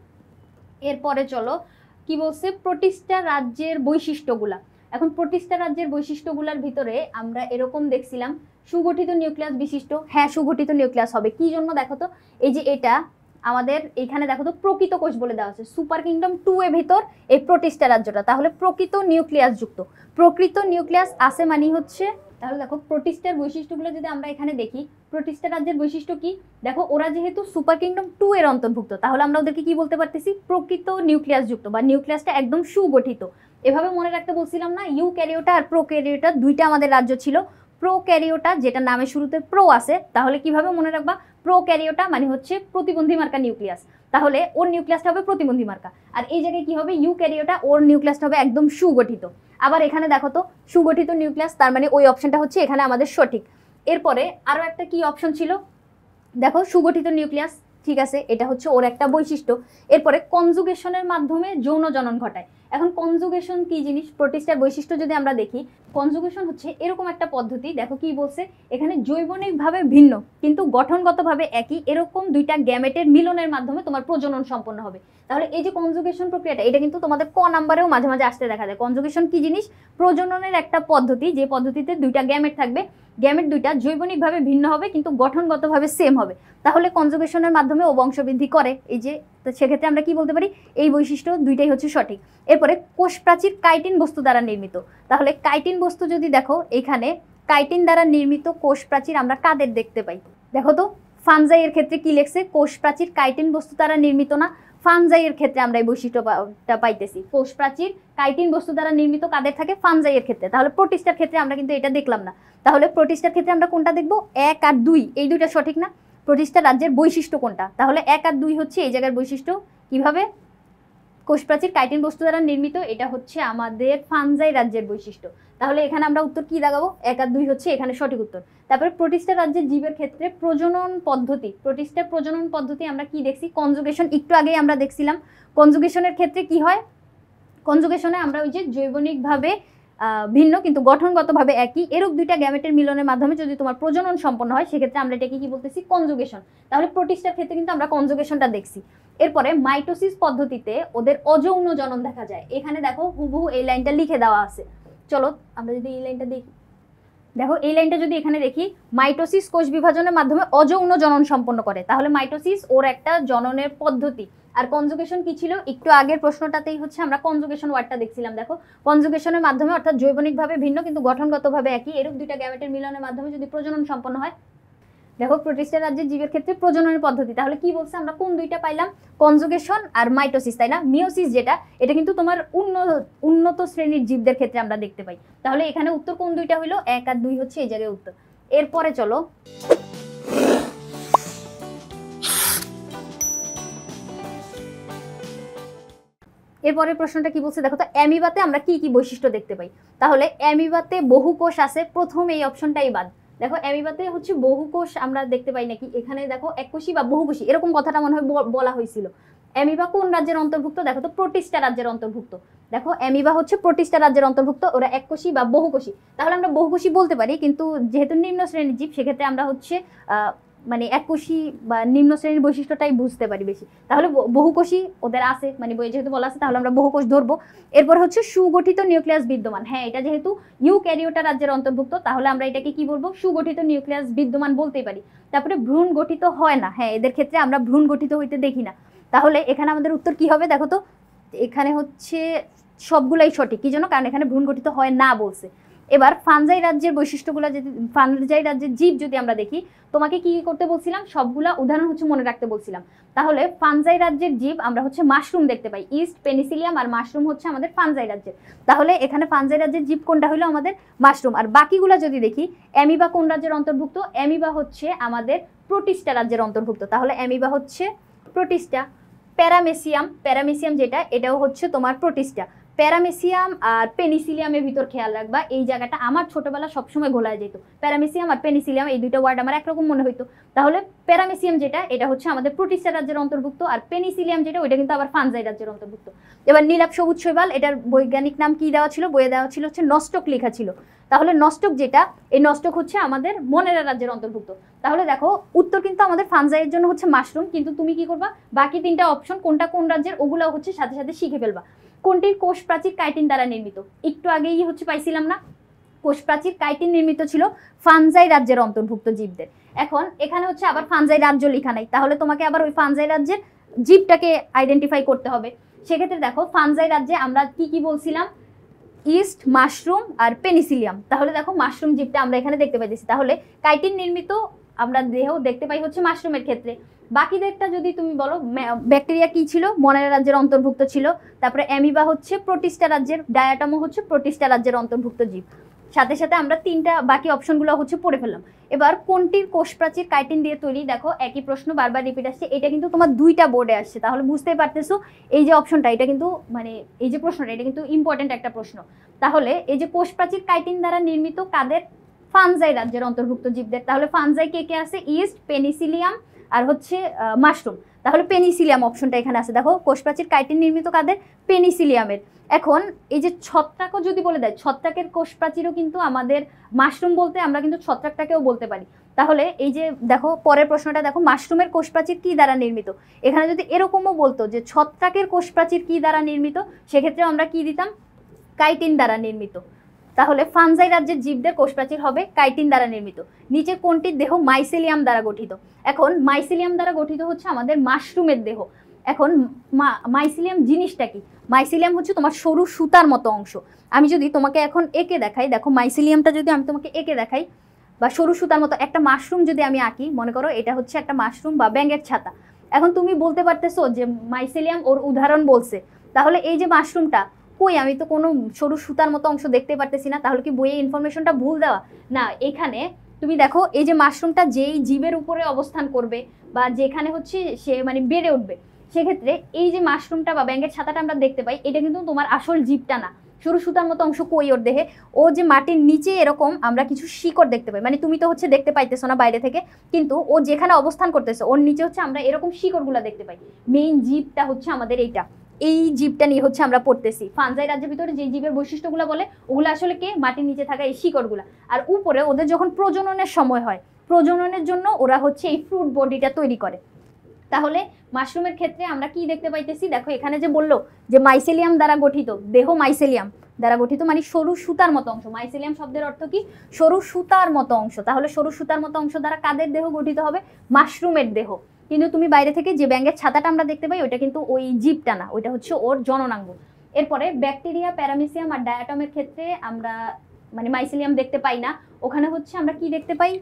এরপরে চলো কি বলছে, প্রোটিস্টা রাজ্যের বৈশিষ্ট্যগুলা। এখন প্রোটিস্টা রাজ্যের বৈশিষ্ট্যগুলোর ভিতরে আমরা এরকম দেখছিলাম সুগঠিত নিউক্লিয়াস বিশিষ্ট, হ্যাঁ সুগঠিত নিউক্লিয়াস হবে, কি জন্য দেখো তো, এই যে এটা আমাদের এইখানে দেখো তো প্রকৃত কোষ বলে দেওয়া আছে, সুপার কিংডম 2 এর ভিতর এই প্রোটিস্টা রাজ্যটা, তাহলে প্রকৃত নিউক্লিয়াস যুক্ত। প্রকৃত নিউক্লিয়াস আছে মানে হচ্ছে, তাহলে দেখো প্রোটিস্টার বৈশিষ্ট্যগুলো যদি আমরা এখানে দেখি, প্রোটিস্টা রাজ্যের বৈশিষ্ট্য কি, দেখো ওরা যেহেতু সুপার কিংডম 2 এর অন্তর্ভুক্ত, তাহলে আমরা ওদেরকে কি বলতে পারতেছি, প্রকৃত নিউক্লিয়াস যুক্ত, বা নিউক্লিয়াসটা একদম সুগঠিত। এভাবে মনে রাখতে বলছিলাম না, ইউক্যারিওটা আর প্রোক্যারিওটা দুইটা আমাদের রাজ্য ছিল। প্রোক্যারিওটা যেটা নামের শুরুতে প্রো আছে, তাহলে কিভাবে মনে রাখবা, প্রোক্যারিওটা মানে হচ্ছে প্রতিবন্ধী মার্কা নিউক্লিয়াস, তাহলে ওর নিউক্লিয়াসটা হবে প্রতিবন্ধী মার্কা। আর এই জায়গায় কি হবে, ইউক্যারিওটা, ওর নিউক্লিয়াসটা হবে একদম সুগঠিত। আবার এখানে দেখো তো সুগঠিত নিউক্লিয়াস, তার মানে ওই অপশনটা হচ্ছে এখানে আমাদের সঠিক। এরপরে আরো একটা কি অপশন ছিল, দেখো সুগঠিত নিউক্লিয়াস, ঠিক আছে, এটা হচ্ছে ওর একটা বৈশিষ্ট্য। এরপরে কনজুগেশনের মাধ্যমে যৌন জনন ঘটায়। এখন কনজুগেশন কি জিনিস, প্রোটিস্টার বৈশিষ্ট্য যদি আমরা দেখি, কনজুগেশন হচ্ছে এরকম একটা পদ্ধতি, দেখো কি বলছে এখানে, জৈবনিকভাবে ভিন্ন কিন্তু গঠনগতভাবে একই এরকম দুইটা গ্যামেটের মিলনের মাধ্যমে তোমার প্রজনন সম্পন্ন হবে। তাহলে এই যে কনজুগেশন প্রক্রিয়াটা, এটা কিন্তু তোমাদের ক নাম্বারেও মাঝে মাঝে আসতে দেখা যায়। কনজুগেশন কি জিনিস, প্রজননের একটা পদ্ধতি, যে পদ্ধতিতে দুইটা গ্যামেট থাকবে, গ্যামেট দুইটা জৈবনিকভাবে ভিন্ন হবে কিন্তু গঠনগতভাবে সেম হবে, তাহলে কনজুগেশনের মাধ্যমে ও বংশবৃদ্ধি করে। এই যে, তো সেক্ষেত্রে আমরা কি বলতে পারি, এই বৈশিষ্ট্য দুইটাই হচ্ছে সঠিক। এরপরে কোষ প্রাচীর কাইটিন বস্তু দ্বারা নির্মিত, তাহলে কাইটিন বস্তু যদি দেখো, এখানে কাইটিন দ্বারা নির্মিত কোষ প্রাচীর আমরা কাদের দেখতে পাই, দেখো তো ফানজাইয়ের ক্ষেত্রে কি লেখছে, কোষ প্রাচীর কাইটিন বস্তু দ্বারা নির্মিত না, ফানজাইয়ের ক্ষেত্রে আমরা এই বৈশিষ্ট্যটা পাইতেছি, কোষ প্রাচীর কাইটিন বস্তু দ্বারা নির্মিত কাদের থাকে, ফানজাইয়ের ক্ষেত্রে। তাহলে প্রোটিস্টার ক্ষেত্রে আমরা কিন্তু এটা দেখলাম না, তাহলে প্রোটিস্টার ক্ষেত্রে আমরা কোনটা দেখবো, 1 আর 2 এই দুইটা সঠিক না। প্রোটিস্টার রাজ্যের বৈশিষ্ট্য কোনটা, তাহলে 1 আর 2 হচ্ছে এই জায়গার বৈশিষ্ট্য। কিভাবে, কোষ প্রাচীর কাইটিন বস্তু দ্বারা নির্মিত, এটা হচ্ছে আমাদের ফানজাই রাজ্যের বৈশিষ্ট্য। তাহলে এখানে আমরা উত্তর কি লাগাবো, 1 আর 2 হচ্ছে এখানে সঠিক উত্তর। তারপরে প্রোটিস্টার রাজ্যের জীবের ক্ষেত্রে প্রজনন পদ্ধতি, প্রোটিস্টার প্রজনন পদ্ধতি আমরা কি দেখছি, কনজুগেশন একটু আগেই আমরা দেখছিলাম। কনজুগেশনের ক্ষেত্রে কি হয়, কনজুগেশনে আমরা ওই যে জৈবনিকভাবে ভিন্ন কিন্তু গঠনগতভাবে একই এরূপ দুইটা গ্যামেটের মিলনের মাধ্যমে যদি তোমার প্রজনন সম্পন্ন হয়, সেক্ষেত্রে আমরা এটাকে কি বলতেছি, কনজুগেশন। তাহলে প্রোটিস্টার ক্ষেত্রে কিন্তু আমরা কনজুগেশনটা দেখছি। এরপরে মাইটোসিস পদ্ধতিতে ওদের অযৌন জনন দেখা যায়, এখানে দেখো হুবহু এই লাইনটা লিখে দেওয়া আছে। চলো আমরা যদি এই লাইনটা দেখি, দেখো এই লাইনটা যদি এখানে দেখি, মাইটোসিস কোষ বিভাজনের মাধ্যমে অযৌন জনন সম্পন্ন করে, তাহলে মাইটোসিস ওর একটা জননের পদ্ধতি। আর কনজুগেশন কি ছিল, একটু আগের প্রশ্নটাতেই হচ্ছে আমরা কনজুগেশন ওয়ার্ডটা দেখছিলাম। দেখো কনজুগেশনের মাধ্যমে অর্থাৎ জৈবনিকভাবে ভিন্ন কিন্তু গঠনগতভাবে একই এরূপ দুইটা গ্যামেটের মিলনের মাধ্যমে যদি প্রজনন সম্পন্ন হয়। দেখো প্রোটিস্টার রাজ্যের জীবের ক্ষেত্রে প্রজননের পদ্ধতি, তাহলে কি বলছে, আমরা কোন দুইটা পাইলাম, কনজুগেশন আর মাইটোসিস, তাই না। মিওসিস যেটা, এটা কিন্তু তোমার উন্নত শ্রেণীর জীবদের ক্ষেত্রে আমরা দেখতে পাই। তাহলে এখানে উত্তর কোন দুইটা হইলো, 1 আর 2 হচ্ছে এই জায়গায় উত্তর। এরপরে চলো এরপরের প্রশ্নটা কি বলছে, দেখো তো অ্যামিবাতে আমরা কি কি বৈশিষ্ট্য দেখতে পাই। তাহলে অ্যামিবাতে বহু কোষ আছে, প্রথম এই অপশনটাই বাদ। দেখো অ্যামিবাতে হচ্ছে বহু কোষ আমরা দেখতে পাই নাকি, এখানে দেখো এককোষী বা বহুকোষী এরকম কথাটা মনে হয় বলা হয়েছিল। অ্যামিবা কোন রাজ্যের অন্তর্ভুক্ত, দেখো তো প্রোটিস্টা রাজ্যের অন্তর্ভুক্ত। দেখো অ্যামিবা হচ্ছে প্রোটিস্টা রাজ্যের অন্তর্ভুক্ত, ওরা এককোষী বা বহুকোষী। তাহলে আমরা বহুকোষী বলতে পারি, কিন্তু যেহেতু নিম্ন শ্রেণীর জীব, সেক্ষেত্রে আমরা হচ্ছে মানে এককোষী বা নিম্ন শ্রেণীর বৈশিষ্ট্যটাই বুঝতে পারি বেশি। তাহলে বহুকোষী ওদের আছে, মানে বইয়ে যেহেতু বলা আছে, তাহলে আমরা বহুকোষ ধরবো। এরপর হচ্ছে সুগঠিত নিউক্লিয়াস বিদ্যমান, হ্যাঁ এটা যেহেতু ইউক্যারিওটা রাজ্যের অন্তর্ভুক্ত, তাহলে আমরা এটাকে কি বলবো, সুগঠিত নিউক্লিয়াস বিদ্যমান বলতেই পারি। তারপরে ভ্রূণ গঠিত হয় না, হ্যাঁ এদের ক্ষেত্রে আমরা ভ্রূণ গঠিত হইতে দেখি না। তাহলে এখানে আমাদের উত্তর কি হবে, দেখো তো এখানে হচ্ছে সবগুলাই সঠিক, কি জন্য, কারণ এখানে ভ্রূণ গঠিত হয় না বলছে। এবার ফানজাই রাজ্যের বৈশিষ্ট্যগুলো যদি, ফানজাই রাজ্যের জীব যদি আমরা দেখি, তোমাকে কি করতে বলছিলাম, সবগুলা উদাহরণ হচ্ছে মনে রাখতে বলছিলাম। তাহলে ফানজাই রাজ্যের জীব আমরা হচ্ছে মাশরুম দেখতে পাই, ইস্ট, পেনিসিলিয়াম আর মাশরুম হচ্ছে আমাদের ফানজাই রাজ্যের। তাহলে এখানে ফানজাই রাজ্যের জীব কোনটা হলো, আমাদের মাশরুম। আর বাকিগুলা যদি দেখি, অ্যামিবা কোন রাজ্যের অন্তর্ভুক্ত, অ্যামিবা হচ্ছে আমাদের প্রোটিস্টা রাজ্যের অন্তর্ভুক্ত। তাহলে অ্যামিবা হচ্ছে প্রোটিস্টা। প্যারামেসিয়াম, প্যারামেসিয়াম যেটা, এটাও হচ্ছে তোমার প্রোটিস্টা। প্যারামেসিয়াম আর পেনিসিলিয়ামের ভিতর খেয়াল রাখবা, এই জায়গাটা আমার ছোটবেলা সবসময় ঘোলায় যেত, প্যারামেসিয়াম আর পেনিসিলিয়াম এই দুইটা ওয়ার্ড আমার একরকম মনে হইতো। তাহলে প্যারামেসিয়াম যেটা, এটা হচ্ছে আমাদের প্রোটিস্টা রাজ্যের অন্তর্ভুক্ত, আর পেনিসিলিয়াম যেটা, ওইটা কিন্তু আবার ফানজাই রাজ্যের অন্তর্ভুক্ত। এবার নীলাভ সবুজ শৈবাল, এটার বৈজ্ঞানিক নাম কি দেওয়া ছিল, বইয়ে দেওয়া ছিল হচ্ছে নস্টক লেখা ছিল। তাহলে নস্টক যেটা, এই নস্টক হচ্ছে আমাদের মনেরা রাজ্যের অন্তর্ভুক্ত। তাহলে দেখো উত্তর কিন্তু আমাদের ফানজাইয়ের জন্য হচ্ছে মাশরুম, কিন্তু তুমি কি করবা, বাকি তিনটা অপশন কোনটা কোন রাজ্যের, ওগুলাও হচ্ছে সাথে সাথে শিখে ফেলবা। কোনটির কোষ প্রাচীর কাইটিন দ্বারা নির্মিত, একটু আগেই হচ্ছে পাইছিলাম না, কোষ প্রাচীর কাইটিন নির্মিত ছিল ফানজাই রাজ্যের অন্তর্ভুক্ত জীবদের। এখন এখানে হচ্ছে আবার ফানজাই রাজ্য লেখা নাই, তাহলে তোমাকে আবার ওই ফানজাই রাজ্যের জীবটাকে আইডেন্টিফাই করতে হবে। সেক্ষেত্রে দেখো ফানজাই রাজ্যে আমরা কি কি বলছিলাম, ইস্ট, মাশরুম আর পেনিসিলিয়াম। তাহলে দেখো মাশরুম জীবটা আমরা এখানে দেখতে পাইতেছি, তাহলে কাইটিন নির্মিত আমরা দেহ দেখতে পাই হচ্ছে মাশরুমের ক্ষেত্রে। বাকিদেরটা যদি তুমি বলো, ব্যাকটেরিয়া কি ছিল, মনেরা রাজ্যের অন্তর্ভুক্ত ছিল। তারপরে অ্যামিবা হচ্ছে প্রোটিস্টা রাজ্যের, ডায়াটামো হচ্ছে প্রোটিস্টা রাজ্যের অন্তর্ভুক্ত জীব। সাথে সাথে আমরা তিনটা বাকি অপশনগুলো হচ্ছে পড়ে ফেললাম। এবার কোনটির কোষ প্রাচীর কাইটিন দিয়ে তৈরি, দেখো একই প্রশ্ন বারবার রিপিট আসছে, এটা কিন্তু তোমার দুইটা বোর্ডে আসছে, তাহলে বুঝতেই পারতেছো এই যে অপশনটা, এটা কিন্তু মানে এই যে প্রশ্নটা, এটা কিন্তু ইম্পর্টেন্ট একটা প্রশ্ন। তাহলে এই যে কোষ প্রাচীর কাইটিন দ্বারা নির্মিত কাদের, ফানজাই রাজ্যের অন্তর্ভুক্ত জীবদের। তাহলে ফানজাই কে কে আছে, ইস্ট, পেনিসিলিয়াম আর হচ্ছে মাশরুম। তাহলে পেনিসিলিয়াম অপশনটা এখানে আছে। দেখো কোষপ্রাচীর কাইটিন নির্মিত কাদের? পেনিসিলিয়ামের। এখন এই যে ছত্রাকও যদি বলে দেয়, ছত্রাকের কোষপ্রাচীরও কিন্তু আমাদের মাশরুম বলতে আমরা কিন্তু ছত্রাকটাকেও বলতে পারি। তাহলে এই যে দেখো পরের প্রশ্নটা দেখো, মাশরুমের কোষপ্রাচীর কি দ্বারা নির্মিত? এখানে যদি এরকমও বলতো যে ছত্রাকের কোষপ্রাচীর কি দ্বারা নির্মিত, সেক্ষেত্রে আমরা কি দিতাম? কাইটিন দ্বারা নির্মিত। তাহলে ফানজাই রাজ্যের জীবদের কোষপ্রাচীর হবে কাইটিন দ্বারা নির্মিত। নিচে কোনটির দেহ মাইসেলিয়াম দ্বারা গঠিত? এখন মাইসেলিয়াম দ্বারা গঠিত হচ্ছে আমাদের মাশরুমের দেহ। এখন মাইসেলিয়াম জিনিসটা কি? মাইসেলিয়াম হচ্ছে তোমার সরু সুতার মতো অংশ। আমি যদি তোমাকে এখন এঁকে দেখাই, দেখো মাইসেলিয়ামটা যদি আমি তোমাকে এঁকে দেখাই বা সরু সুতার মতো একটা মাশরুম যদি আমি আঁকি, মনে করো এটা হচ্ছে একটা মাশরুম বা ব্যাঙের ছাতা। এখন তুমি বলতে পারতেছো যে মাইসেলিয়াম ওর উদাহরণ বলছে, তাহলে এই যে মাশরুমটা কই, আমি তো কোনো সরু সুতার মতো অংশ দেখতে পারতেছি না, তাহলে কি বইয়ে ইনফরমেশনটা ভুল দেওয়া? না, এখানে তুমি দেখো এই যে মাশরুমটা যেই জীবের উপরে অবস্থান করবে বা যেখানে হচ্ছে সে মানে বেড়ে উঠবে, সেক্ষেত্রে এই যে মাশরুমটা বা ব্যাঙের ছাতাটা আমরা দেখতে পাই, এটা কিন্তু তোমার আসল জীবটা না। সরু সুতার মতো অংশ কই ওর দেহে? ও যে মাটির নিচে এরকম আমরা কিছু শিকড় দেখতে পাই, মানে তুমি তো হচ্ছে দেখতে পাইতেছো না বাইরে থেকে, কিন্তু ও যেখানে অবস্থান করতেছে ওর নিচে হচ্ছে আমরা এরকম শিকড়গুলো দেখতে পাই। মেইন জীবটা হচ্ছে আমাদের এইটা, এই জীবটা নিয়ে হচ্ছে আমরা পড়তেছি। ফানজাই রাজ্যের ভিতরে যে জীবের বৈশিষ্ট্যগুলো বলে ওগুলো আসলে কে? মাটির নিচে থাকা এই শিকড়গুলা। আর উপরে ওদের যখন প্রজননের সময় হয়, প্রজননের জন্য ওরা হচ্ছে এই ফ্রুট বডিটা তৈরি করে। তাহলে মাশরুমের ক্ষেত্রে আমরা কি দেখতে পাইতেছি? দেখো এখানে যে বললো যে মাইসেলিয়াম দ্বারা গঠিত দেহ, মাইসেলিয়াম দ্বারা গঠিত মানে সরু সুতার মতো অংশ। মাইসেলিয়াম শব্দের অর্থ কি? সরু সুতার মতো অংশ। তাহলে সরু সুতার মতো অংশ দ্বারা কাদের দেহ গঠিত হবে? মাশরুমের দেহ। কিন্তু তুমি বাইরে থেকে যে ব্যাঙের ছাতাটা আমরা দেখতে পাই, ওইটা কিন্তু ওই জীবটা না, ওইটা হচ্ছে ওর জননাঙ্গ। এরপরে ব্যাকটেরিয়া, প্যারামিসিয়াম আর ডায়াটমের ক্ষেত্রে আমরা মানে মাইসেলিয়াম দেখতে পাই না। ওখানে হচ্ছে আমরা কি দেখতে পাই?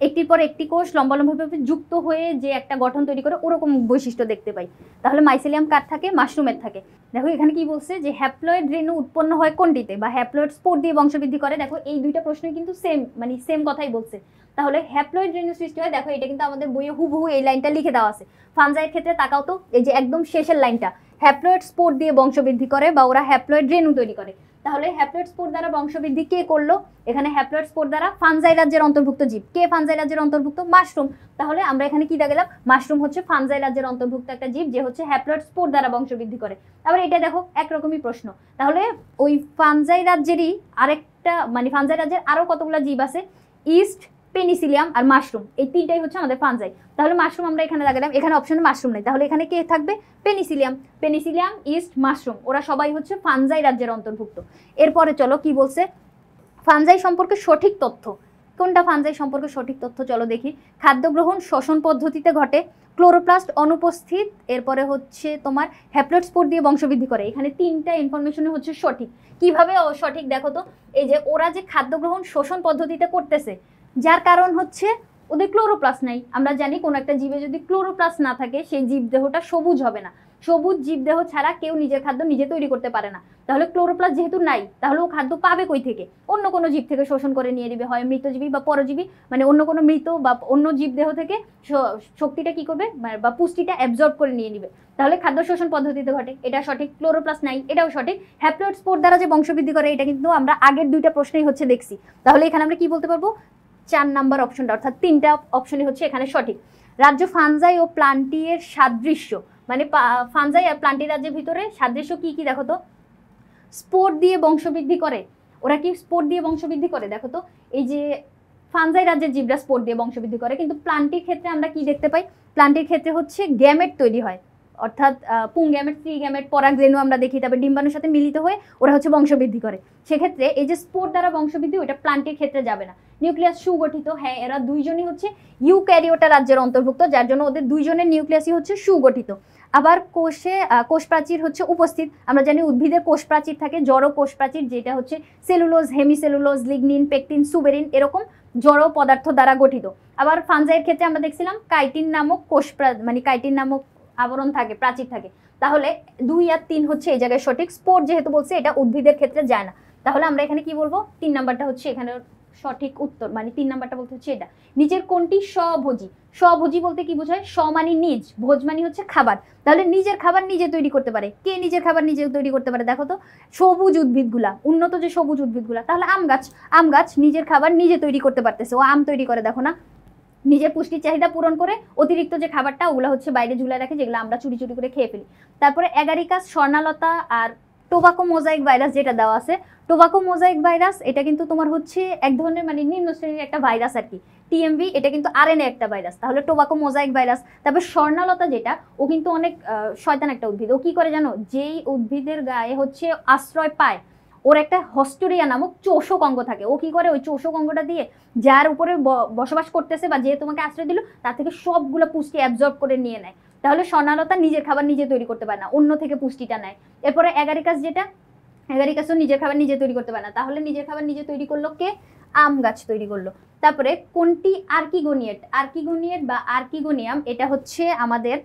একটির পর একটি কোষ লম্বালম্বিভাবে যুক্ত হয়ে যে একটা গঠন তৈরি করে ওরকম বৈশিষ্ট্য দেখতে পাই। তাহলে মাইসেলিয়াম কার থাকে? মাশরুমের থাকে। দেখো এখানে কি বলছে যে হ্যাপ্লয়েড রেণু উৎপন্ন হয় কোনটিতে, বা হ্যাপ্লয়েড স্পোর দিয়ে বংশবৃদ্ধি করে। দেখো এই দুইটা প্রশ্নই কিন্তু সেম, মানে সেম কথাই বলছে। তাহলে হ্যাপ্লয়েড রেণু সৃষ্টি হয়, দেখো এটা কিন্তু আমাদের বইয়ে হুবহু এই লাইনটা লিখে দেওয়া আছে। ফানজাইয়ের ক্ষেত্রে তাকাও তো, এই যে একদম শেষের লাইনটা, হ্যাপ্লয়েড স্পোর দিয়ে বংশবৃদ্ধি করে বা ওরা হ্যাপ্লয়েড রেণু তৈরি করে। তাহলে হ্যাপ্লয়েড স্পোর দ্বারা বংশবৃদ্ধি কে করলো? এখানে হ্যাপ্লয়েড স্পোর দ্বারা ফানজাই রাজ্যের অন্তর্ভুক্ত জীব। কে ফানজাই রাজ্যের অন্তর্ভুক্ত? মাশরুম। তাহলে আমরা এখানে কি দেখলাম? মাশরুম হচ্ছে ফানজাই রাজ্যের অন্তর্ভুক্ত একটা জীব যে হচ্ছে হ্যাপ্লয়েড স্পোর দ্বারা বংশবৃদ্ধি করে। আবার এটা দেখো একরকমই প্রশ্ন। তাহলে ওই ফানজাই রাজ্যেরই আরেকটা মানে ফানজাই রাজ্যের আরো কতগুলো জীব আছে, ইস্ট, পেনিসিলিয়াম আর মাশরুম, এই তিনটাই হচ্ছে আমাদের ফানজাই। তাহলে মাশরুম আমরা এখানে লাগালাম, এখানে অপশনে মাশরুম নেই, তাহলে এখানে কে থাকবে? পেনিসিলিয়াম। পেনিসিলিয়াম, ইস্ট, মাশরুম ওরা সবাই হচ্ছে ফানজাই রাজ্যের অন্তর্ভুক্ত। এরপরে চলো কি বলছে ফানজাই সম্পর্কে সঠিক তথ্য। কোনটা ফানজাই সম্পর্কে সঠিক তথ্য? চলো দেখি। খাদ্য গ্রহণ শ্বসন পদ্ধতিতে ঘটে, ক্লোরোপ্লাস্ট অনুপস্থিত, এরপরে হচ্ছে তোমার হ্যাপ্লয়েড স্পোর দিয়ে বংশবৃদ্ধি করে। এখানে তিনটা ইনফরমেশনে হচ্ছে সঠিক। কিভাবে সঠিক দেখো তো, এই যে ওরা যে খাদ্য গ্রহণ শোষণ পদ্ধতিতে করতেছে, যার কারণ হচ্ছে ওদের ক্লোরোপ্লাস্ট নাই। আমরা জানি কোনো একটা জীবে যদি ক্লোরোপ্লাস্ট না থাকে সেই জীব দেহটা সবুজ হবে না। সবুজ জীবদেহ ছাড়া কেউ নিজের খাদ্য নিজে তৈরি করতে পারে না। তাহলে ক্লোরোপ্লাস্ট যেহেতু নাই, তাহলে ও খাদ্য পাবে কই থেকে? অন্য কোনো জীব থেকে শোষণ করে নিয়ে নেবে, হয় মৃতজীবী বা পরজীবী, মানে অন্য কোনো মৃত বা অন্য জীবদেহ থেকে শক্তিটা কি করবে বা পুষ্টিটা অ্যাবজর্ব করে নিয়ে নিবে। তাহলে খাদ্য শোষণ পদ্ধতিতে ঘটে, এটা সঠিক। ক্লোরোপ্লাস্ট নাই, এটাও সঠিক। হ্যাপ্লয়েড স্পোর দ্বারা যে বংশবৃদ্ধি করে, এটা কিন্তু আমরা আগের দুইটা প্রশ্নেই হচ্ছে দেখছি। তাহলে এখানে আমরা কি বলতে পারবো? 4 নাম্বার অপশনটা, অর্থাৎ তিনটা অপশনই হচ্ছে এখানে সঠিক। রাজ্য ফানজাই ও প্লান্টিয়ের সাদৃশ্য, মানে ফানজাই আর প্লান্টি রাজ্যের ভিতরে সাদৃশ্য কি কি দেখো তো। স্পোর দিয়ে বংশবৃদ্ধি করে, ওরা কি স্পোর দিয়ে বংশবৃদ্ধি করে? দেখো তো এই যে ফানজাই রাজ্যের জীবরা স্পোর দিয়ে বংশবৃদ্ধি করে, কিন্তু প্লান্টির ক্ষেত্রে আমরা কি দেখতে পাই? প্লান্টির ক্ষেত্রে হচ্ছে গ্যামেট তৈরি হয়, অর্থাৎ পুং গ্যামেট, স্ত্রী গ্যামেট, পরাগ রেণু আমরা দেখি, তবে ডিম্বাণুর সাথে মিলিত হয়ে ওরা হচ্ছে বংশবৃদ্ধি করে। সেক্ষেত্রে এই যে স্পোর দ্বারা বংশবৃদ্ধি, ওইটা প্লান্টির ক্ষেত্রে যাবে না। নিউক্লিয়াস সুগঠিত, হ্যাঁ এরা দুইজনই হচ্ছে ইউক্যারিওটা রাজ্যের অন্তর্ভুক্ত, যার জন্য ওদের দুইজনের নিউক্লিয়াসই হচ্ছে সুগঠিত। আবার কোষ প্রাচীর হচ্ছে উপস্থিত। আমরা জানি উদ্ভিদের কোষ প্রাচীর থাকে, জড় কোষ প্রাচীর, যেটা হচ্ছে cellulose, hemicellulose, lignin, pectin, suberin এরকম জড় পদার্থ দ্বারা গঠিত। আবার ফানজাইয়ের ক্ষেত্রে আমরা দেখছিলাম কাইটিন নামক মানে কাইটিন নামক আবরণ থাকে, প্রাচীর থাকে। তাহলে 2 আর 3 হচ্ছে এই জায়গায় সঠিক। স্পোর যেহেতু বলছে এটা উদ্ভিদের ক্ষেত্রে যায় না, তাহলে আমরা এখানে কি বলবো? 3 নাম্বারটা হচ্ছে এখানে সঠিক উত্তর, মানে 3 নাম্বারটা বলতে হচ্ছে এটা। নিচের কোনটি স্বভোজী? স্বভোজী বলতে কি বোঝায়? স্ব মানে নিজ, ভোজ মানে হচ্ছে খাবার। তাহলে নিজের খাবার নিজে তৈরি করতে পারে। কে নিজের খাবার নিজে তৈরি করতে পারে? দেখো তো সবুজ উদ্ভিদগুলা, উন্নত যে সবুজ উদ্ভিদগুলা। তাহলে আম গাছ নিজের খাবার নিজে তৈরি করতে পারতেছে, ও আম তৈরি করে, দেখো না নিজের পুষ্টির চাহিদা পূরণ করে অতিরিক্ত যে খাবারটা ওগুলো হচ্ছে বাইরে ঝুলে রাখে, যেগুলো আমরা চুরি চুরি করে খেয়ে ফেলি। তারপরে অ্যাগারিকাস, স্বর্ণালতা আর টোবাকো মোজাইক ভাইরাস যেটা দেওয়া আছে, টোবাকো মোজাইক ভাইরাস এটা কিন্তু তোমার হচ্ছে এক ধরনের মানে নিম্ন শ্রেণীর একটা ভাইরাস আর কি। টিএমভি এটা কিন্তু আরএনএ একটা ভাইরাস, তাহলে টোবাকো মোজাইক ভাইরাস। তারপর স্বর্ণালতা যেটা, ও কিন্তু অনেক শয়তান একটা উদ্ভিদ। ও কি করে জানো, যেই উদ্ভিদের গায়ে হচ্ছে আশ্রয় পায় ওর একটা হস্টোরিয়া নামক চোষক অঙ্গ থাকে। ও কি করে, ওই চোষক অঙ্গটা দিয়ে যার উপরে বসবাস করতেছে বা যে তোমাকে আশ্রয় দিল তার থেকে সবগুলো পুষ্টি অ্যাবজর্ব করে নিয়ে নেয়। তাহলে স্বর্ণালতা নিজের খাবার নিজে তৈরি করতে পারে না, অন্য থেকে পুষ্টিটা নেয়। এরপরে অ্যাগারিকাস যেটা, অ্যাগারিকাসও নিজের খাবার নিজে তৈরি করতে পারে না, তাহলে নিজের খাবার নিজে তৈরি করলো কে, আম গাছ তৈরি করলো। তারপরে কোনটি আর্কিগোনিয়েট, আর্কিগোনিয়েট বা আর্কিগোনিয়াম এটা হচ্ছে আমাদের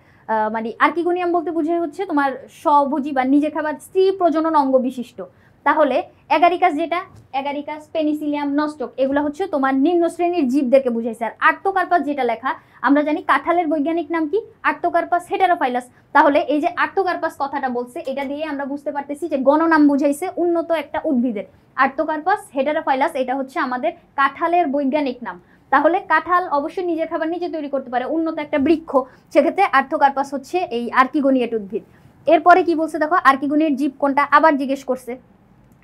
মানে আর্কিগোনিয়াম বলতে বোঝায় হচ্ছে তোমার স্বভোজী বা নিজের খাবার স্ত্রী প্রজনন অঙ্গ বিশিষ্ট। তাহলে অ্যাগারিকাস যেটা, অ্যাগারিকাস, পেনিসিলিয়াম, নস্টক এগুলো হচ্ছে তোমার নিম্ন শ্রেণীর জীবদেরকে বুঝাইছে। আর আর্থোকার্পাস যেটা লেখা, আমরা জানি কাঁঠালের বৈজ্ঞানিক নাম কি, আর্থোকার্পাস হেটেরোফাইলাস। তাহলে এই যে আর্থোকার্পাস কথাটা বলছে এটা দিয়ে আমরা বুঝতে পারতেছি যে গণনাম বুঝাইছে উন্নত একটা উদ্ভিদের। আর্থোকার্পাস হেটেরোফাইলাস এটা হচ্ছে আমাদের কাঁঠালের বৈজ্ঞানিক নাম। তাহলে কাঁঠাল অবশ্যই নিজের খাবার নিজে তৈরি করতে পারে, উন্নত একটা বৃক্ষ, সেক্ষেত্রে আর্থোকার্পাস হচ্ছে এই আর্কিগোনিয়েট উদ্ভিদ। এরপরে কি বলছে দেখো, আর্কিগোনিয়েট জীব কোনটা আবার জিজ্ঞেস করছে।